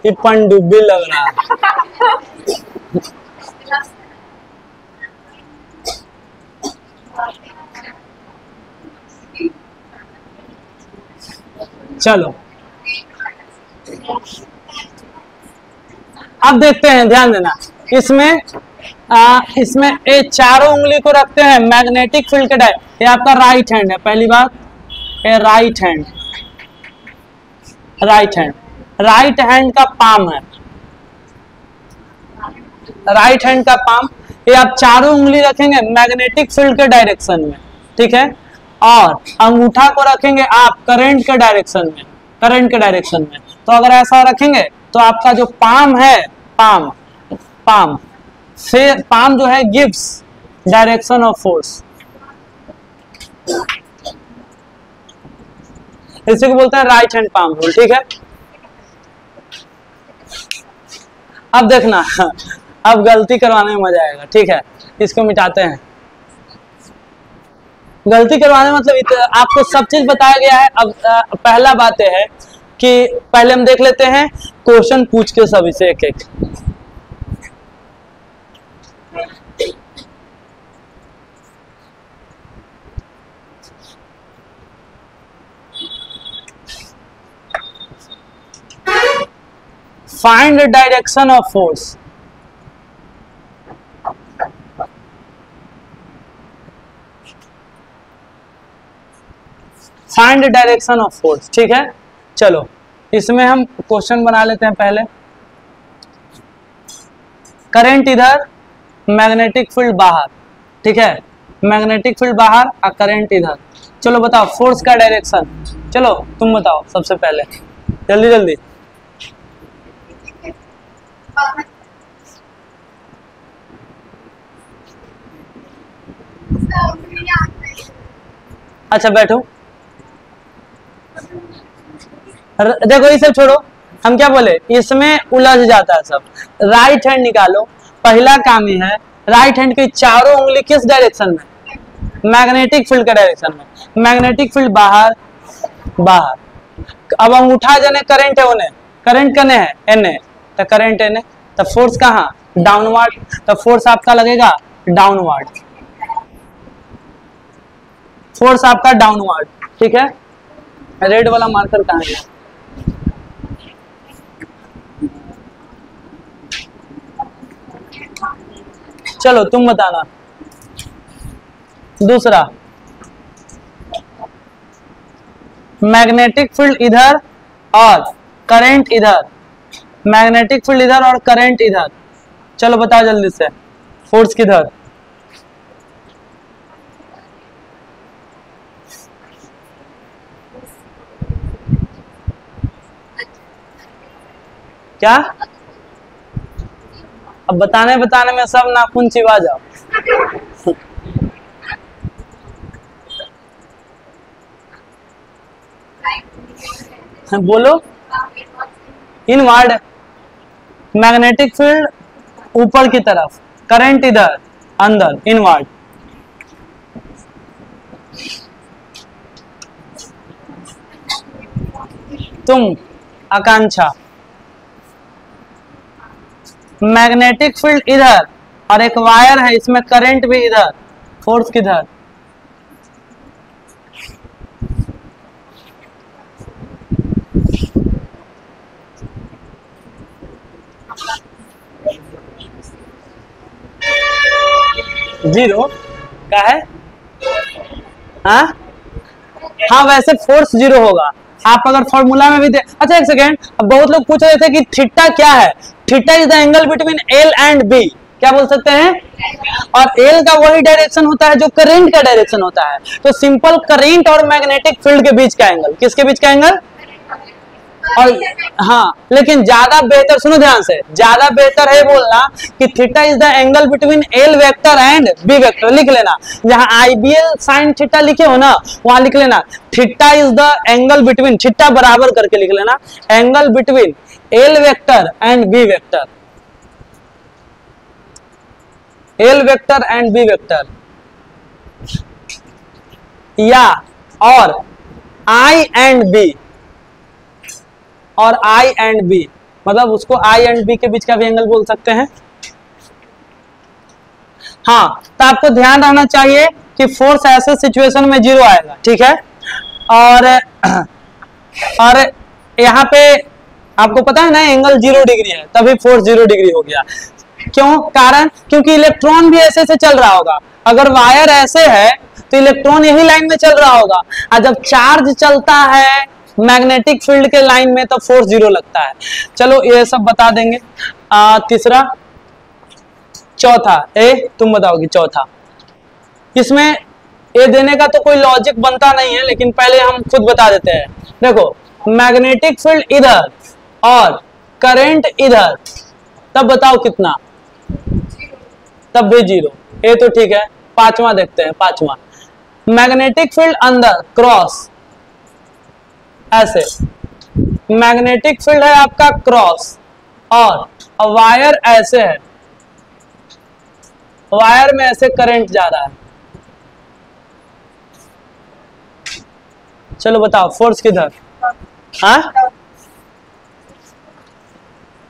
Speaker 1: ये पनडुब्बी लग रहा है। चलो अब देखते हैं, ध्यान देना। इसमें ये चारों उंगली को रखते हैं मैग्नेटिक फील्ड के डायरेक्शन। ये आपका राइट हैंड है, पहली बात, ये राइट हैंड, राइट हैंड का पाम है, राइट हैंड का पाम। ये आप चारों उंगली रखेंगे मैग्नेटिक फील्ड के डायरेक्शन में, ठीक है। और अंगूठा को रखेंगे आप करंट के डायरेक्शन में, करंट के डायरेक्शन में। तो अगर ऐसा रखेंगे तो आपका जो पाम है, पाम जो है गिव्स डायरेक्शन ऑफ फोर्स, इसी को बोलते हैं राइट हैंड पाम रूल, ठीक है। अब देखना, अब गलती करवाने में मजा आएगा, ठीक है। इसको मिटाते हैं। गलती करवाने मतलब आपको सब चीज बताया गया है। अब पहला बात यह है कि पहले हम देख लेते हैं क्वेश्चन पूछ के सभी से एक एक। Find the direction of force. Find the direction of force, ठीक है। चलो इसमें हम क्वेश्चन बना लेते हैं पहले। करंट इधर, मैग्नेटिक फील्ड बाहर, ठीक है, मैग्नेटिक फील्ड बाहर और करंट इधर। चलो बताओ फोर्स का डायरेक्शन, चलो तुम बताओ सबसे पहले, जल्दी जल्दी। अच्छा बैठो, देखो ये सब छोड़ो, हम क्या बोले, इसमें उलझ जाता है सब। राइट हैंड निकालो, पहला काम ये है, राइट हैंड की चारों उंगली किस डायरेक्शन में, मैग्नेटिक फील्ड के डायरेक्शन में। मैग्नेटिक फील्ड बाहर बाहर, अब अंगूठा जने करंट है उन्हें, करंट कने है एने, तो करंट एने, तो फोर्स कहाँ, डाउनवर्ड, तो फोर्स आपका लगेगा डाउनवर्ड, फोर्स आपका डाउनवर्ड, ठीक है। रेड वाला मार्कर कहाँ है, चलो तुम बताना। दूसरा, मैग्नेटिक फील्ड इधर और करंट इधर, मैग्नेटिक फील्ड इधर और करंट इधर, चलो बताओ जल्दी से, फोर्स किधर, क्या, अब बताने बताने में सब नाखून चिबा जाओ। बोलो, इनवर्ड, मैग्नेटिक फील्ड ऊपर की तरफ, करंट इधर अंदर, इनवर्ड। तुम आकांक्षा, मैग्नेटिक फील्ड इधर और एक वायर है, इसमें करंट भी इधर, फोर्स किधर, जीरो क्या है, हाँ वैसे फोर्स जीरो होगा, आप अगर फॉर्मूला में भी दे। अच्छा एक सेकेंड, अब बहुत लोग पूछ रहे थे कि थीटा क्या है, theta is the angle between L and B, क्या बोल सकते हैं, और एल का वही डायरेक्शन होता है जो करंट का डायरेक्शन होता है, तो सिंपल करंट और मैग्नेटिक फील्ड के बीच का एंगल, किसके बीच का एंगल, और हाँ लेकिन ज्यादा बेहतर, सुनो ध्यान से, ज्यादा बेहतर है बोलना कि theta is the angle between L vector and B vector, लिख लेना, जहां आईबीएल साइन थीटा लिखे हो ना वहां लिख लेना theta is the angle between, theta बराबर करके लिख लेना, angle between L vector and B vector, L vector and B vector, या और आई एंड बी, और आई एंड बी, मतलब उसको आई एंड बी के बीच का भी एंगल बोल सकते हैं। हाँ तो आपको ध्यान रखना चाहिए कि फोर्स ऐसे सिचुएशन में जीरो आएगा, ठीक है, और यहाँ पे आपको पता है ना एंगल 0 डिग्री है, तभी फोर्स 0 डिग्री हो गया। क्यों, कारण क्योंकि इलेक्ट्रॉन भी ऐसे से चल रहा होगा, अगर वायर ऐसे है तो इलेक्ट्रॉन यही लाइन में चल रहा होगा, और जब चार्ज चलता है मैग्नेटिक फील्ड के लाइन में तो फोर्स 0 लगता है। चलो ये सब बता देंगे। तीसरा, चौथा, तुम बताओगी चौथा, इसमें ये देने का तो कोई लॉजिक बनता नहीं है, लेकिन पहले हम खुद बता देते हैं। देखो मैग्नेटिक फील्ड इधर और करंट इधर, तब बताओ कितना, तब भी 0, ये तो ठीक है। पांचवा देखते हैं, पांचवा, मैग्नेटिक फील्ड अंदर क्रॉस, ऐसे मैग्नेटिक फील्ड है आपका क्रॉस, और वायर ऐसे है, वायर में ऐसे करंट जा रहा है। चलो बताओ फोर्स किधर,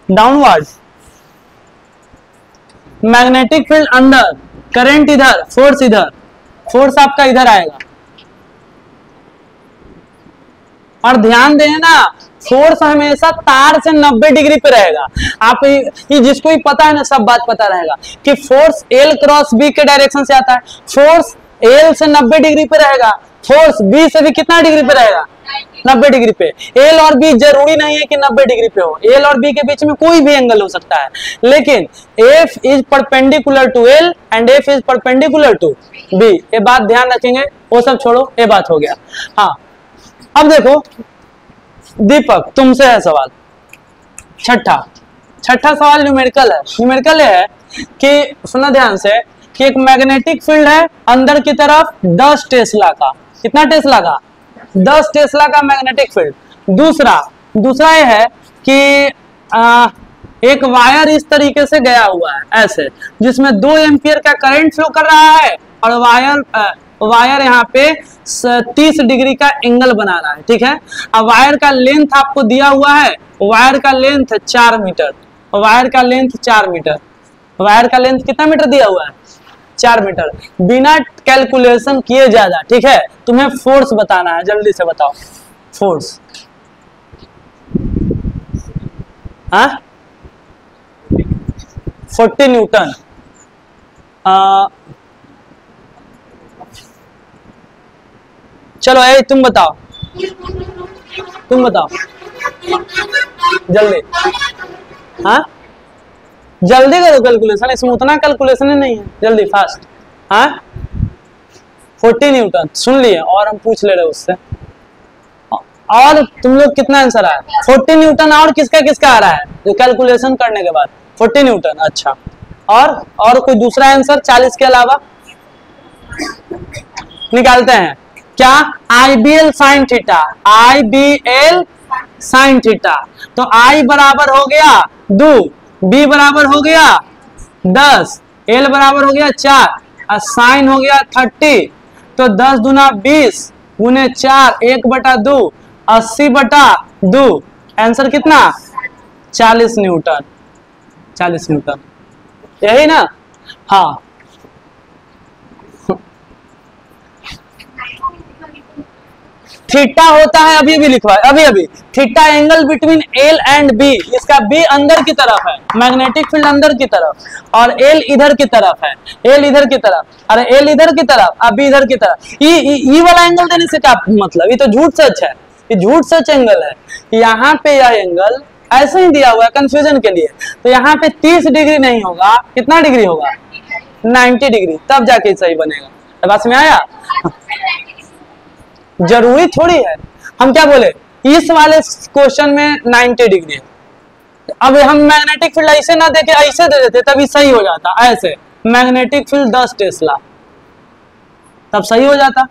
Speaker 1: डाउनवर्ड, मैग्नेटिक फील्ड अंदर, करंट इधर, फोर्स इधर, फोर्स आपका इधर आएगा। और ध्यान दें ना, फोर्स हमेशा तार से 90 डिग्री पे रहेगा। आप ये जिसको भी पता है ना, सब बात पता रहेगा कि फोर्स एल क्रॉस बी के डायरेक्शन से आता है। फोर्स एल से 90 डिग्री पे रहेगा, फोर्स बी से भी कितना डिग्री पे रहेगा, 90 डिग्री पे। एल और बी जरूरी नहीं है कि 90 डिग्री पे हो, एल और बी के बीच में कोई भी एंगल हो सकता है, लेकिन F is perpendicular to L and F is perpendicular to B. ये बात ध्यान रखेंगे, वो सब छोड़ो, ये बात हो गया। हाँ, अब देखो दीपक, तुमसे है सवाल छठा सवाल न्यूमेरिकल है। न्यूमेरिकल है कि सुना ध्यान से कि एक मैग्नेटिक फील्ड है अंदर की तरफ 10 टेस्ला का। कितना टेस्ला का, 10 टेस्ला का मैग्नेटिक फील्ड। दूसरा ये है कि एक वायर इस तरीके से गया हुआ है ऐसे, जिसमें 2 एम्पियर का करंट फ्लो कर रहा है और वायर यहाँ पे 30 डिग्री का एंगल बना रहा है, ठीक है। अब वायर का लेंथ आपको दिया हुआ है, वायर का लेंथ 4 मीटर, वायर का लेंथ 4 मीटर, वायर का लेंथ कितना मीटर दिया हुआ है, 4 मीटर। बिना कैलकुलेशन किए ज्यादा, ठीक है, तुम्हें फोर्स बताना है, जल्दी से बताओ फोर्स। हाँ, 40 न्यूटन। चलो तुम बताओ जल्दी। हाँ, जल्दी करो कैलकुलेशन, इसमें उतना कैलकुलेशन ही नहीं है, जल्दी फास्ट। हाँ, 40 न्यूटन सुन लिए, और हम पूछ ले रहे उससे। और तुम लोग कितना आंसर आया, 40 न्यूटन। और किसका किसका आ रहा है जो कैलकुलेशन करने के बाद 40 न्यूटन। अच्छा, और कोई दूसरा आंसर 40 के अलावा निकालते हैं क्या, IBL sine theta, IBL sine theta. तो I बराबर हो गया 2, B बराबर हो गया 10, L बराबर हो गया 4 और साइन हो गया 30। तो 10 दूना 20 गुने 4, 1/2, 80/2। आंसर कितना, 40 न्यूटन। 40 न्यूटन, यही ना। हाँ, थीटा होता है, अभी भी लिखवा है, अभी theta angle between L and B. इसका बी अंदर की तरफ है, मैग्नेटिक फील्ड अंदर की तरफ, और एल इधर की तरफ है, एल इधर की तरफ, अरे एल इधर की तरफ, अब बी इधर की तरफ। ये वाला एंगल देने से क्या मतलब, ये तो झूठ सच है, ये झूठ सच एंगल है। यहाँ पे यह एंगल ऐसे ही दिया हुआ है कंफ्यूजन के लिए, तो यहाँ पे 30 डिग्री नहीं होगा, कितना डिग्री होगा, 90 डिग्री, तब जाके सही बनेगा। बस में आया, जरूरी थोड़ी है। हम क्या बोले, इस वाले क्वेश्चन में 90 डिग्री है। अब हम मैग्नेटिक फील्ड ऐसे ना देके ऐसे दे देते तभी सही हो जाता, ऐसे मैग्नेटिक फील्ड 10 टेस्ला, तब सही हो जाता।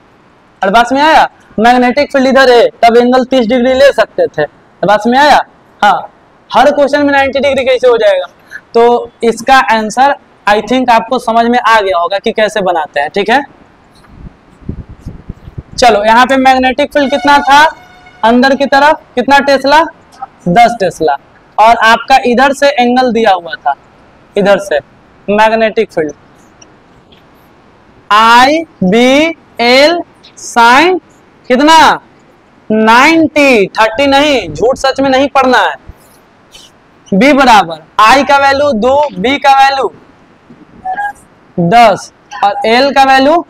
Speaker 1: और बात में आया, मैग्नेटिक फील्ड इधर है तब एंगल 30 डिग्री ले सकते थे। बात में आया। हाँ, हर क्वेश्चन में 90 डिग्री कैसे हो जाएगा। तो इसका आंसर आई थिंक आपको समझ में आ गया होगा कि कैसे बनाते हैं, ठीक है। चलो, यहाँ पे मैग्नेटिक फील्ड कितना था अंदर की तरफ, कितना टेस्ला, 10 टेस्ला, और आपका इधर से एंगल दिया हुआ था, इधर से मैग्नेटिक फील्ड IBL साइन कितना, 90, 30 नहीं, झूठ सच में नहीं पढ़ना है। B बराबर I का वैल्यू 2, B का वैल्यू 10 और L का वैल्यू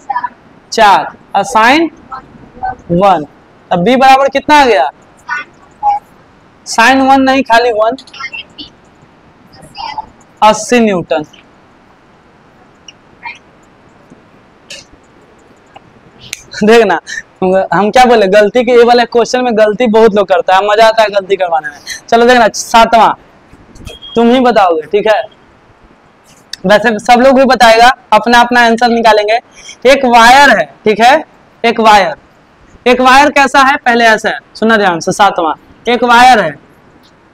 Speaker 1: 4 और साइन 1। अब B बराबर कितना आ गया, साइन 1 नहीं, खाली 1, 80 न्यूटन। देखना, हम क्या बोले, गलती के ये वाले क्वेश्चन में गलती बहुत लोग करता है, मजा आता है गलती करवाने में। चलो देखना, 7वां तुम ही बताओगे, ठीक है। वैसे सब लोग भी बताएगा, अपना अपना आंसर निकालेंगे। एक वायर है, ठीक है, एक वायर कैसा है, पहले ऐसा है, सुना ध्यान से। 7वां, एक वायर है,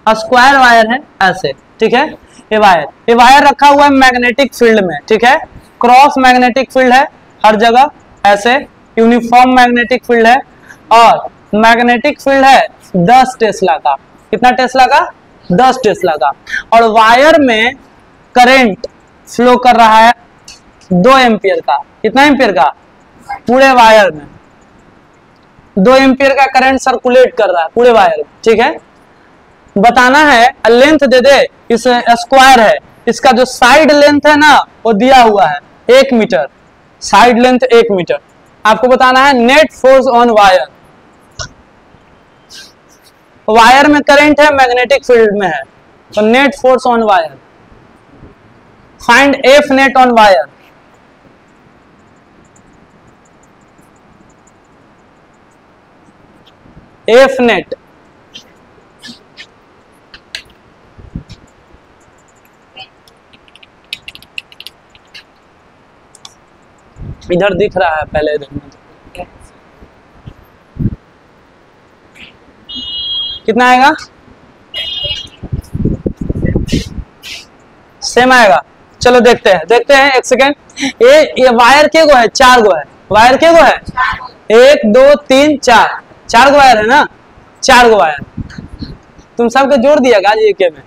Speaker 1: स्क्वायर वायर है ऐसे, ठीक है। ये वायर रखा हुआ है मैग्नेटिक फील्ड में, ठीक है। क्रॉस मैग्नेटिक फील्ड है हर जगह, ऐसे यूनिफॉर्म मैग्नेटिक फील्ड है, और मैग्नेटिक फील्ड है 10 टेस्ला का। कितना टेस्ला का, 10 टेस्ला का। और वायर में करंट फ्लो कर रहा है 2 एम्पियर का। कितना एम्पियर का, पूरे वायर में 2 एम्पियर का करंट सर्कुलेट कर रहा है पूरे वायर, ठीक है। बताना है, लेंथ दे दे, इस स्क्वायर है, इसका जो साइड लेंथ है ना वो दिया हुआ है 1 मीटर, साइड लेंथ 1 मीटर। आपको बताना है net force on wire, wire में करंट है, मैग्नेटिक फील्ड में है, तो net force on wire. Find F net on wire. F net इधर दिख रहा है, पहले इधर कितना आएगा, सेम आएगा। चलो देखते हैं 1 सेकेंड। ये वायर के गो है, 4 गो है, वायर के गो है 1 2 3 4, 4 गो वायर है ना, 4 गो वायर तुम सबके जोड़ दिया गाज एक में।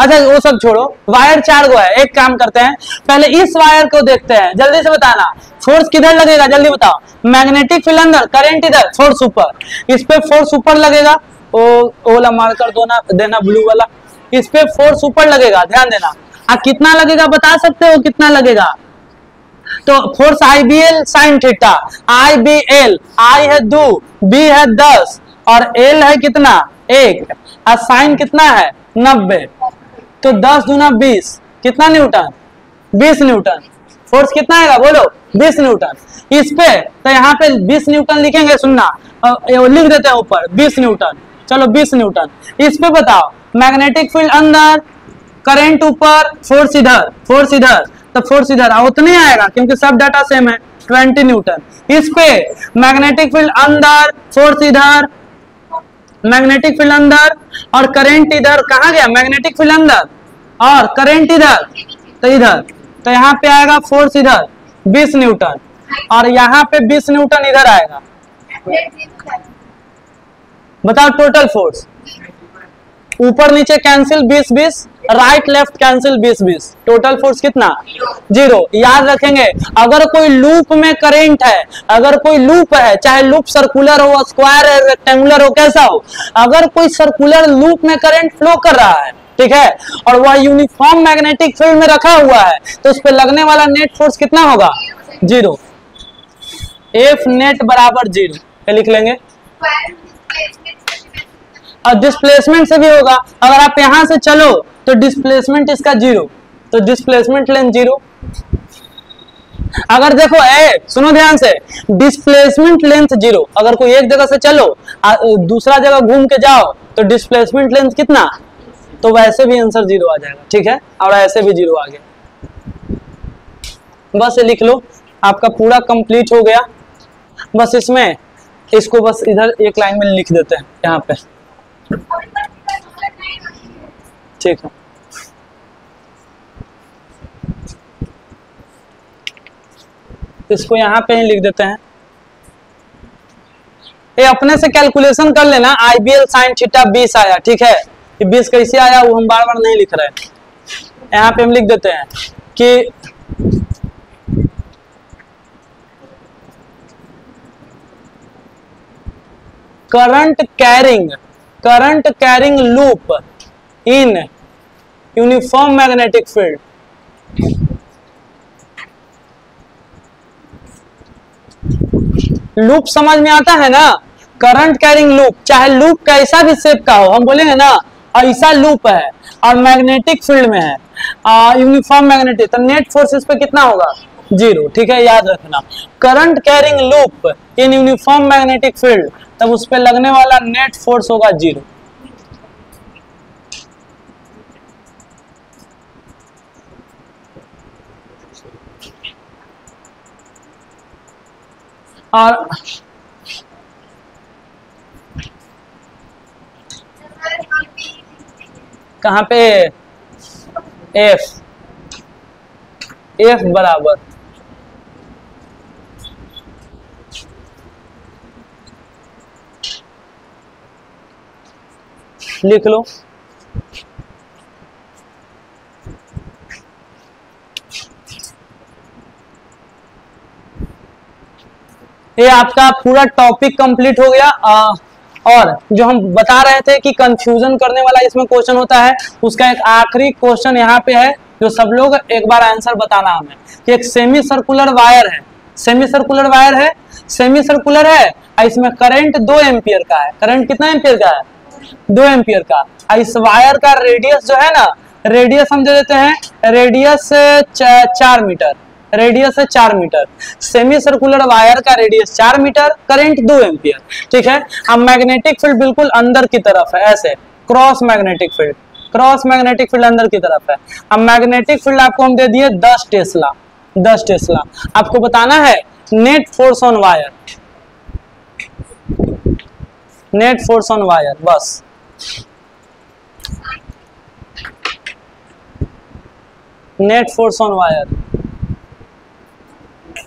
Speaker 1: अच्छा वो सब छोड़ो, वायर 4 गो है। एक काम करते हैं, पहले इस वायर को देखते हैं, जल्दी से बताना फोर्स किधर लगेगा, जल्दी बताओ। मैग्नेटिक फील्ड अंदर, करंट इधर, फोर्स ऊपर। इस पे फोर्स ऊपर लगेगा, ओ वाला मार्कर देना ब्लू वाला, इस पे फोर्स ऊपर लगेगा, ध्यान देना। कितना लगेगा बता सकते हो, कितना लगेगा? तो force IBL sine theta, IBL, I है 2, B है 10 और L है कितना 1, और साइन कितना है 90, तो 10 दूना 20, कितना न्यूटन, 20 न्यूटन। फोर्स कितना आएगा बोलो, 20 न्यूटन। इस पे तो यहाँ पे 20 न्यूटन लिखेंगे, सुनना लिख देते हैं ऊपर 20 न्यूटन, चलो 20 न्यूटन। इस पे बताओ मैग्नेटिक फील्ड अंदर, करंट ऊपर, फोर्स इधर, तो फोर्स इधर उतने आएगा क्योंकि सब डाटा सेम है, 20 न्यूटन। इस पे मैग्नेटिक फील्ड अंदर, फोर्स इधर, मैग्नेटिक फील्ड अंदर और करंट इधर, कहाँ गया मैग्नेटिक फील्ड अंदर और करंट इधर, तो इधर, तो यहाँ पे आएगा फोर्स इधर 20 न्यूटन और यहाँ पे 20 न्यूटन इधर आएगा। बताओ टोटल फोर्स, ऊपर नीचे cancel 20-20, right left cancel 20-20, total force कितना 0। याद रखेंगे अगर कोई लूप में करंट है, अगर कोई लूप है, चाहे लूप सर्कुलर हो, स्क्वायर है, रेक्टेंगुलर हो, कैसा हो, अगर कोई सर्कुलर लूप में करंट फ्लो कर रहा है, ठीक है, और वह यूनिफॉर्म मैग्नेटिक फील्ड में रखा हुआ है, तो उस पर लगने वाला नेट फोर्स कितना होगा 0। एफ नेट बराबर 0 लिख लेंगे। और डिस्प्लेसमेंट से भी होगा, अगर आप यहां से चलो तो डिस्प्लेसमेंट इसका 0, तो डिस्प्लेसमेंट लेंथ 0। अगर देखो सुनो ध्यान से, डिस्प्लेसमेंट लेंथ 0, अगर कोई एक जगह से चलो दूसरा जगह घूम के जाओ तो डिस्प्लेसमेंट लेंथ कितना, तो वैसे भी आंसर 0 आ जाएगा, ठीक है, और ऐसे भी 0 आ गया। बस ये लिख लो, आपका पूरा कंप्लीट हो गया। बस इसमें इसको बस इधर एक लाइन में लिख देते हैं यहाँ पे, ठीक है। इसको यहाँ पे ही लिख देते हैं। ये अपने से कैलकुलेशन कर लेना, IBL साइन थीटा 20 आया, ठीक है, ये 20 कैसे आया वो हम बार बार नहीं लिख रहे, यहाँ पे हम लिख देते हैं कि current carrying loop in uniform magnetic field, loop समझ में आता है ना, करंट कैरिंग लूप, चाहे लूप कैसा भी शेप का हो, हम बोलेंगे ना ऐसा लूप है और मैग्नेटिक फील्ड में है, यूनिफॉर्म मैग्नेटिक, तो नेट फोर्स इस पे कितना होगा 0, ठीक है, याद रखना। Current carrying loop in uniform magnetic field, तब उस पे लगने वाला नेट फोर्स होगा 0। और कहाँ पे एफ बराबर लिख लो, ये आपका पूरा टॉपिक कंप्लीट हो गया। और जो हम बता रहे थे कि कंफ्यूजन करने वाला इसमें क्वेश्चन होता है, उसका एक आखिरी क्वेश्चन यहाँ पे है जो सब लोग एक बार आंसर बताना हमें कि एक सेमी सर्कुलर वायर है, सेमी सर्कुलर वायर है, सेमी सर्कुलर है, इसमें करंट 2 एम्पियर का है। करंट कितना एम्पियर का है? 2 एम्पियर का। इस वायर का रेडियस जो है ना, रेडियस हम दे देते हैं, रेडियस 4 मीटर, रेडियस है 4 मीटर। सेमी सर्कुलर वायर का रेडियस 4 मीटर, करंट 2 एम्पियर। ठीक है। अब मैग्नेटिक फील्ड बिल्कुल अंदर की तरफ है, ऐसे cross magnetic field, cross magnetic field अंदर की तरफ है। अब मैग्नेटिक फील्ड आपको हम दे दिए 10 टेस्ला, 10 टेस्ला। आपको बताना है net force on wire, net force on wire, बस। नेट फोर्स ऑन वायर,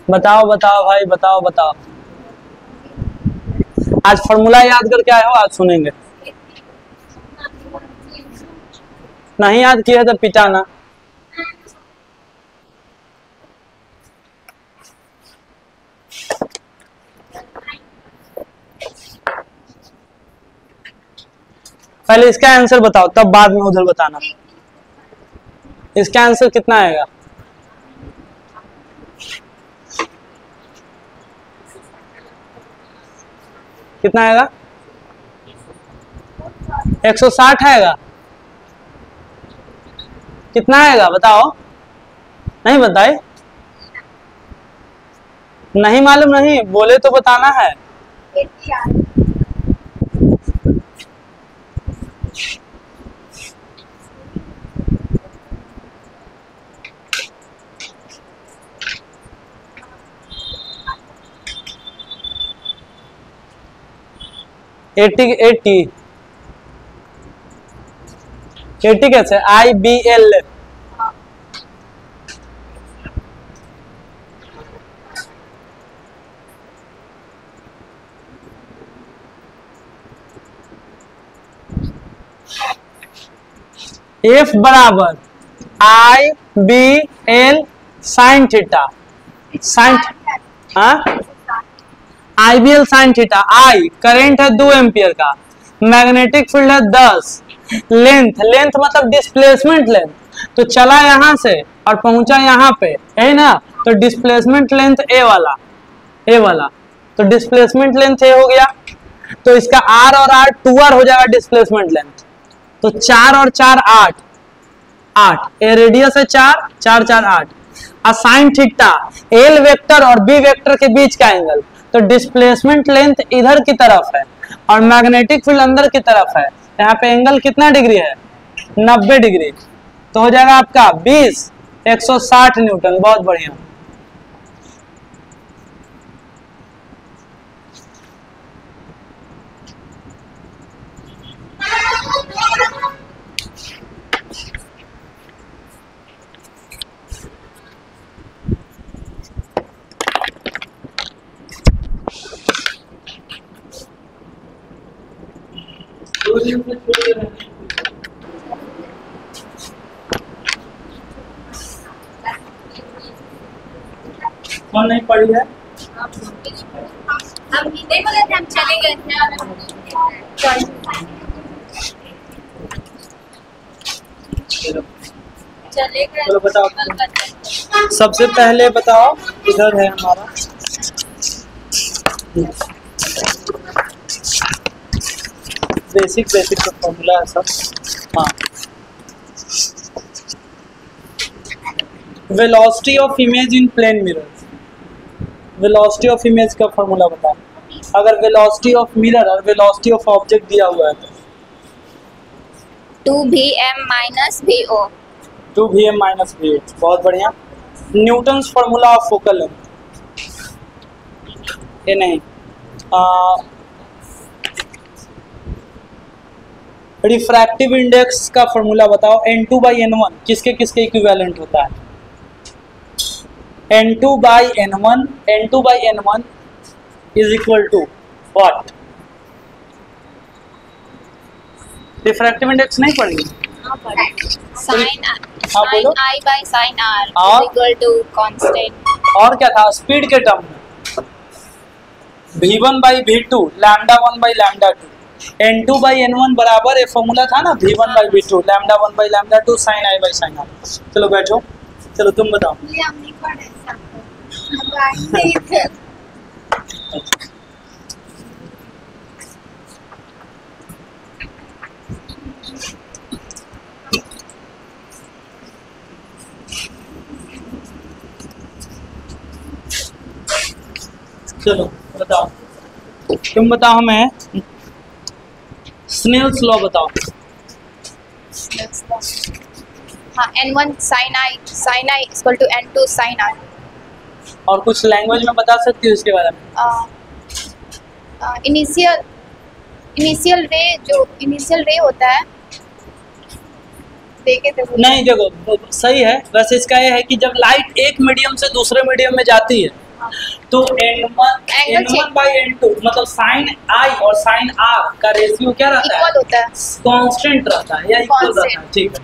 Speaker 1: बताओ बताओ भाई, बताओ बताओ। आज फॉर्मूला याद करके आए हो? आज सुनेंगे। नहीं याद किया तो पिटाना। पहले इसका आंसर बताओ, तब बाद में उधर बताना। इसका आंसर कितना आएगा? कितना आएगा? 160 आएगा। कितना आएगा बताओ? नहीं बताए? नहीं मालूम? नहीं बोले तो बताना है। एटी कैसे? IBL, F बराबर IBL साइन थीटा, साइन, हाँ IBL sine theta. I current है 2 एम्पियर का, मैग्नेटिक फील्ड है 10, लेंथ, लेंथ मतलब डिस्प्लेसमेंट लेंथ, तो चला यहां से और पहुंचा यहां पे, है ना, तो डिस्प्लेसमेंट लेंथ ए वाला, ए वाला, तो डिस्प्लेसमेंट लेंथ ए हो गया। तो इसका R और R 2R हो जाएगा डिस्प्लेसमेंट लेंथ, तो 4 और 4 8, 8, ए रेडियस है 4, 4 4 8। असाइन थीटा एल वेक्टर और बी वेक्टर के बीच का एंगल, तो डिस्प्लेसमेंट लेंथ इधर की तरफ है और मैग्नेटिक फील्ड अंदर की तरफ है। यहाँ पे एंगल कितना डिग्री है? 90 डिग्री। तो हो जाएगा आपका 20 160 न्यूटन। बहुत बढ़िया। कौन नहीं पढ़ी है?
Speaker 2: हम नहीं बोले थे, हम चले गए थे।
Speaker 1: चलो बताओ। सबसे पहले बताओ, इधर है हमारा बेसिक का फॉर्मूला है सब। हाँ, velocity of image in plane mirror, velocity of image का फॉर्मूला बताओ। अगर वेलोसिटी ऑफ मिरर और वेलोसिटी ऑफ ऑब्जेक्ट दिया हुआ है तो
Speaker 2: 2vm minus vo,
Speaker 1: 2vm minus vo। बहुत बढ़िया। Newton's formula of focal length, ये नहीं, रिफ्रैक्टिव इंडेक्स का फॉर्मूला बताओ। n2/n1 किसके किसके इक्विवेलेंट होता है? n2/n1, n2/n1 is equal to what? Refractive index नहीं पढ़ेंगे?
Speaker 2: sin
Speaker 1: हाँ बोलो।
Speaker 2: i by sin r
Speaker 1: और?
Speaker 2: Equal to constant.
Speaker 1: और क्या था स्पीड के टर्म में? V1 by V2 lambda 1 by lambda 2 N2 by N1 बराबर ये फॉर्मूला था ना V1 by V2 lambda 1 by lambda 2 sine I by sine R। चलो बैठो, चलो तुम बताओ।
Speaker 2: ये हमने पढ़ा है सब।
Speaker 1: चलो बताओ, तुम बताओ हमें स्नेल्स लॉ बताओ।
Speaker 2: हाँ, N1 sin I equal to N2 sin R।
Speaker 1: और कुछ लैंग्वेज में बता सकती हो इसके बारे में?
Speaker 2: इनिशियल रे होता है, देखे थे
Speaker 1: नहीं देखो सही है, वैसे इसका ये है कि जब लाइट एक मीडियम से दूसरे मीडियम में जाती है तो N1 बाई N2 मतलब साइन I और साइन R का रेशियो क्या रहता है?
Speaker 2: इक्वल होता है,
Speaker 1: कांस्टेंट रहता है या इक्वल रहता है। ठीक है,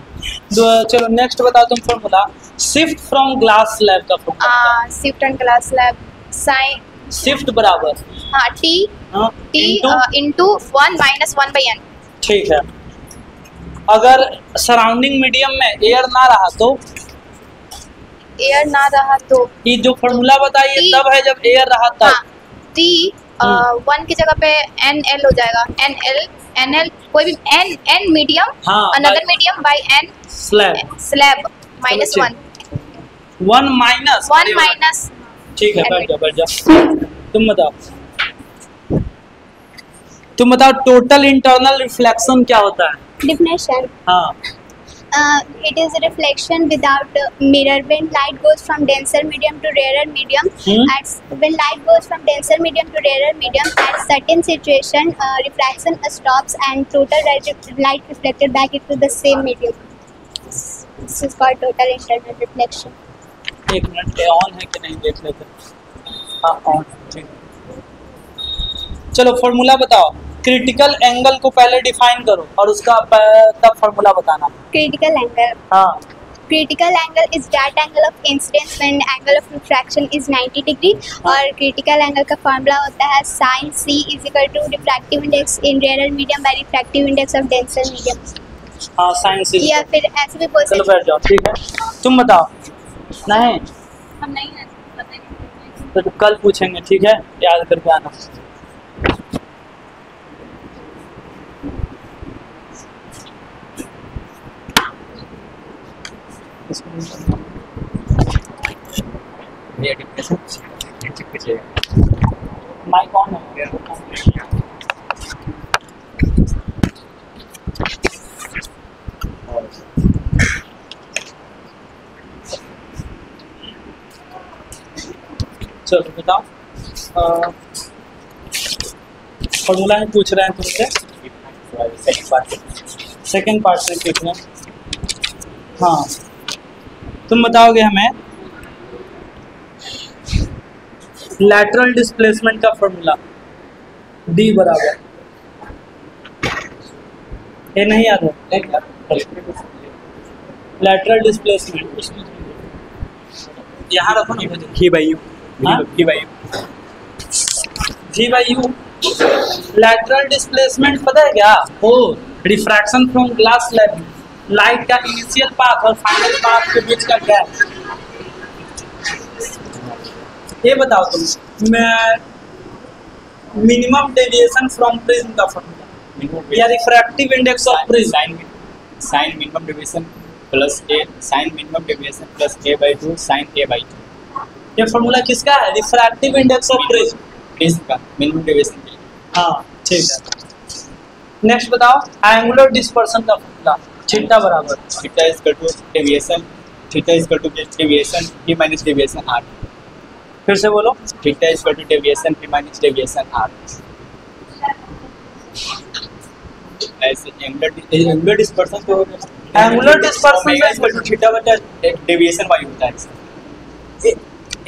Speaker 1: तो चलो नेक्स्ट बताओ तुम formula shift from glass slab का formula.
Speaker 2: Shift and glass slab sign
Speaker 1: shift बराबर
Speaker 2: हाँ T into 1 minus 1 by N।
Speaker 1: ठीक है, अगर सराउंडिंग मीडियम में एयर ना रहा तो
Speaker 2: एयर ना रहा तो
Speaker 1: ये जो फॉर्मूला बताइए तब है जब एयर रहा तब।
Speaker 2: हाँ, T 1 की जगह पे NL हो जाएगा, NL कोई भी N medium another medium by N slab minus 1 minus.
Speaker 1: ठीक है, बैठ जा। तुम बताओ टोटल इंटरनल रिफ्लेक्शन क्या होता है?
Speaker 3: Definition.
Speaker 1: हाँ,
Speaker 3: It is a reflection without mirror when light goes from denser medium to rarer medium. When light goes from denser medium to rarer medium, at certain situation, refraction stops and total light reflected back into the same medium. This is called total internal reflection.
Speaker 1: एक minute, on है कि नहीं देख लेते। हाँ on, ठीक। चलो formula बताओ, क्रिटिकल एंगल को पहले डिफाइन करो और उसका तब फॉर्मूला बताना।
Speaker 3: Critical angle.
Speaker 1: हाँ,
Speaker 3: Critical angle is that angle of incidence when angle of refraction is 90 degree और critical angle का फॉर्मूला होता है sin C is equal to refractive index in rarer medium by refractive index of denser medium.
Speaker 1: हाँ sign सी।
Speaker 3: या फिर ऐसे भी बोल
Speaker 1: चलो
Speaker 3: सकते
Speaker 1: बैठ जाओ, ठीक है। तुम बताओ। नहीं
Speaker 2: हम नहीं है, पता नहीं।
Speaker 1: तो कल पूछेंगे, ठीक है, याद करके आना। माइक ऑन है। चलो बताओ, फॉर्मूला में पूछ रहे हैं तुमसे, सेकेंड पार्ट से पूछ रहे हैं। हाँ, तुम बताओगे हमें लैटरल डिस्प्लेसमेंट का फॉर्मूला D बराबर, ये नहीं याद है? लैटरल डिस्प्लेसमेंट यहाँ रखो ना,
Speaker 4: G by U.
Speaker 1: हाँ?
Speaker 4: G by U.
Speaker 1: G by U। Lateral displacement पता है क्या? वो refraction from glass slab, light का इनिशियल पाथ और फाइनल पाथ के बीच का गैप। ये बताओ तुम, मैं मिनिमम डेविएशन फ्रॉम प्रिज्म का फॉर्मूला या refractive index of prism.
Speaker 4: Sin minimum deviation plus A, sin minimum deviation plus A by 2 sin A by 2.
Speaker 1: ये फॉर्मूला किसका है? Refractive index of prism.
Speaker 4: Prism का मिनिमम डेविएशन के लिए।
Speaker 1: हाँ ठीक है। नेक्स्ट बताओ एंगुलर डिस्पर्सन का फॉर्मूला, थीटा बराबर
Speaker 4: theta is equal to deviation, theta is equal to deviation P minus deviation R।
Speaker 1: फिर से बोलो।
Speaker 4: Theta is equal to deviation P minus deviation R। ऐसे एंगुलर डिस्पर्सन तो
Speaker 1: angular dispersion
Speaker 4: omega is equal to theta बटा deviation y होता है।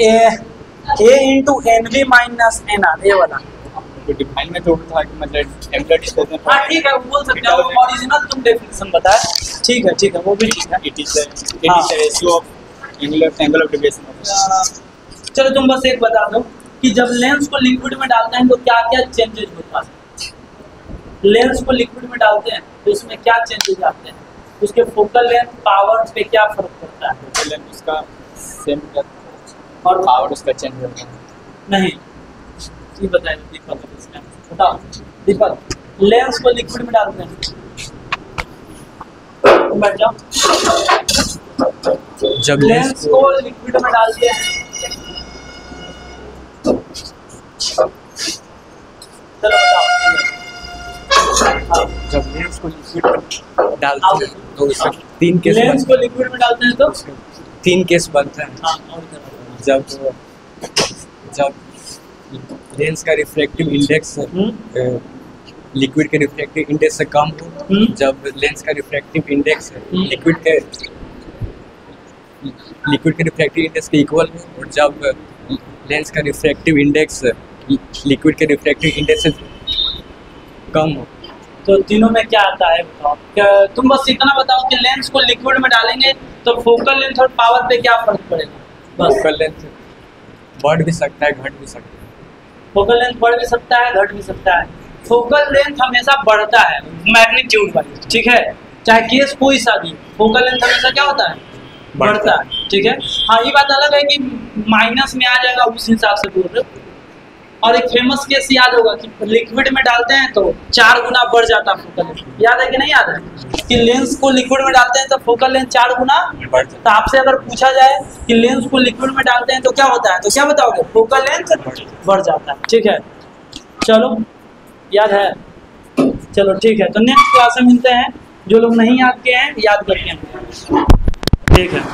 Speaker 1: A into N V minus N R, ये वाला
Speaker 4: तो डिफाइन में थोड़ा था कि मतलब एंगुलर डिस्पर्सन।
Speaker 1: हाँ ठीक है, वो बोल सकते हो, ओरिजिनल तुम डेफिनेशन बताए। ठीक है, वो भी ठीक है।
Speaker 4: It is ratio of angle of deviation.
Speaker 1: चलो तुम बस एक बता दो, कि जब लेंस को लिक्विड में डालते हैं तो क्या क्या चेंजेस होता है। लेंस को लिक्विड में डालते हैं तो इसमें क्या चेंजेस आते हैं, उसके फोकल लेंथ पावर पे क्या फर्क पड़ता है।
Speaker 4: फोकल लेंथ उसका सेम
Speaker 1: और
Speaker 4: पावर उसका चेंज होता है।
Speaker 1: नहीं, ये बताइए दीपक, इसमें बताओ दीपक, लेंस को लिक्विड में डालते हैं, बैठ जाओ,
Speaker 5: जब
Speaker 1: लेंस को लिक्विड में डाल दिया चलो बताओ।
Speaker 5: जब लेंस को लिक्विड में डालते हैं तो उसका 3 केस
Speaker 1: लेंस को लिक्विड में डालते हैं तो
Speaker 5: 3 केस बनता है।
Speaker 1: हाँ, और क्या?
Speaker 5: जब लेंस का रिफ्रैक्टिव इंडेक्स लिक्विड के रिफ्रैक्टिव इंडेक्स से कम हो, जब लेंस का रिफ्रैक्टिव इंडेक्स लिक्विड के रिफ्रैक्टिव इंडेक्स के इक्वल हो, और जब लेंस का रिफ्रैक्टिव इंडेक्स लिक्विड के रिफ्रैक्टिव इंडेक्स से कम हो।
Speaker 1: तो तीनों में क्या आता है बताओ। क्या तुम बस इतना बताओ कि लेंस को लिक्विड में डालेंगे तो फोकल लेंथ और पावर पे क्या फर्क पड़ेगा, बस।
Speaker 5: फोकल लेंथ बढ़ भी सकता है, घट भी सकता है।
Speaker 1: फोकल लेंथ बढ़ भी सकता है, घट भी सकता है। फोकल लेंथ हमेशा बढ़ता है मैग्नीट्यूड वाइज, ठीक है, चाहे केस कोई सा भी, फोकल लेंथ हमेशा क्या होता है, बढ़ता है, ठीक है। हाँ, ये बात अलग है कि माइनस में आ जाएगा, उस हिसाब से बोल रहे। और एक फेमस केस याद होगा कि लिक्विड में डालते हैं तो 4 गुना बढ़ जाता है फोकल लेंथ, याद है कि नहीं याद है, कि लेंस को लिक्विड में डालते हैं तो फोकल लेंथ 4 गुना बढ़ जाता है। तो आपसे अगर पूछा जाए कि लेंस को लिक्विड में डालते हैं तो क्या होता है, तो क्या बताओगे, फोकल लेंथ बढ़ जाता है, ठीक है। चलो, याद है, चलो ठीक है। तो नेक्स्ट क्लास में मिलते हैं, जो लोग नहीं याद किए हैं याद करके आएंगे, ठीक है।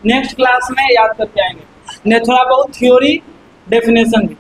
Speaker 1: नेक्स्ट क्लास में याद करके आएंगे, ने थोड़ा बहुत थ्योरी डेफिनेशन भी।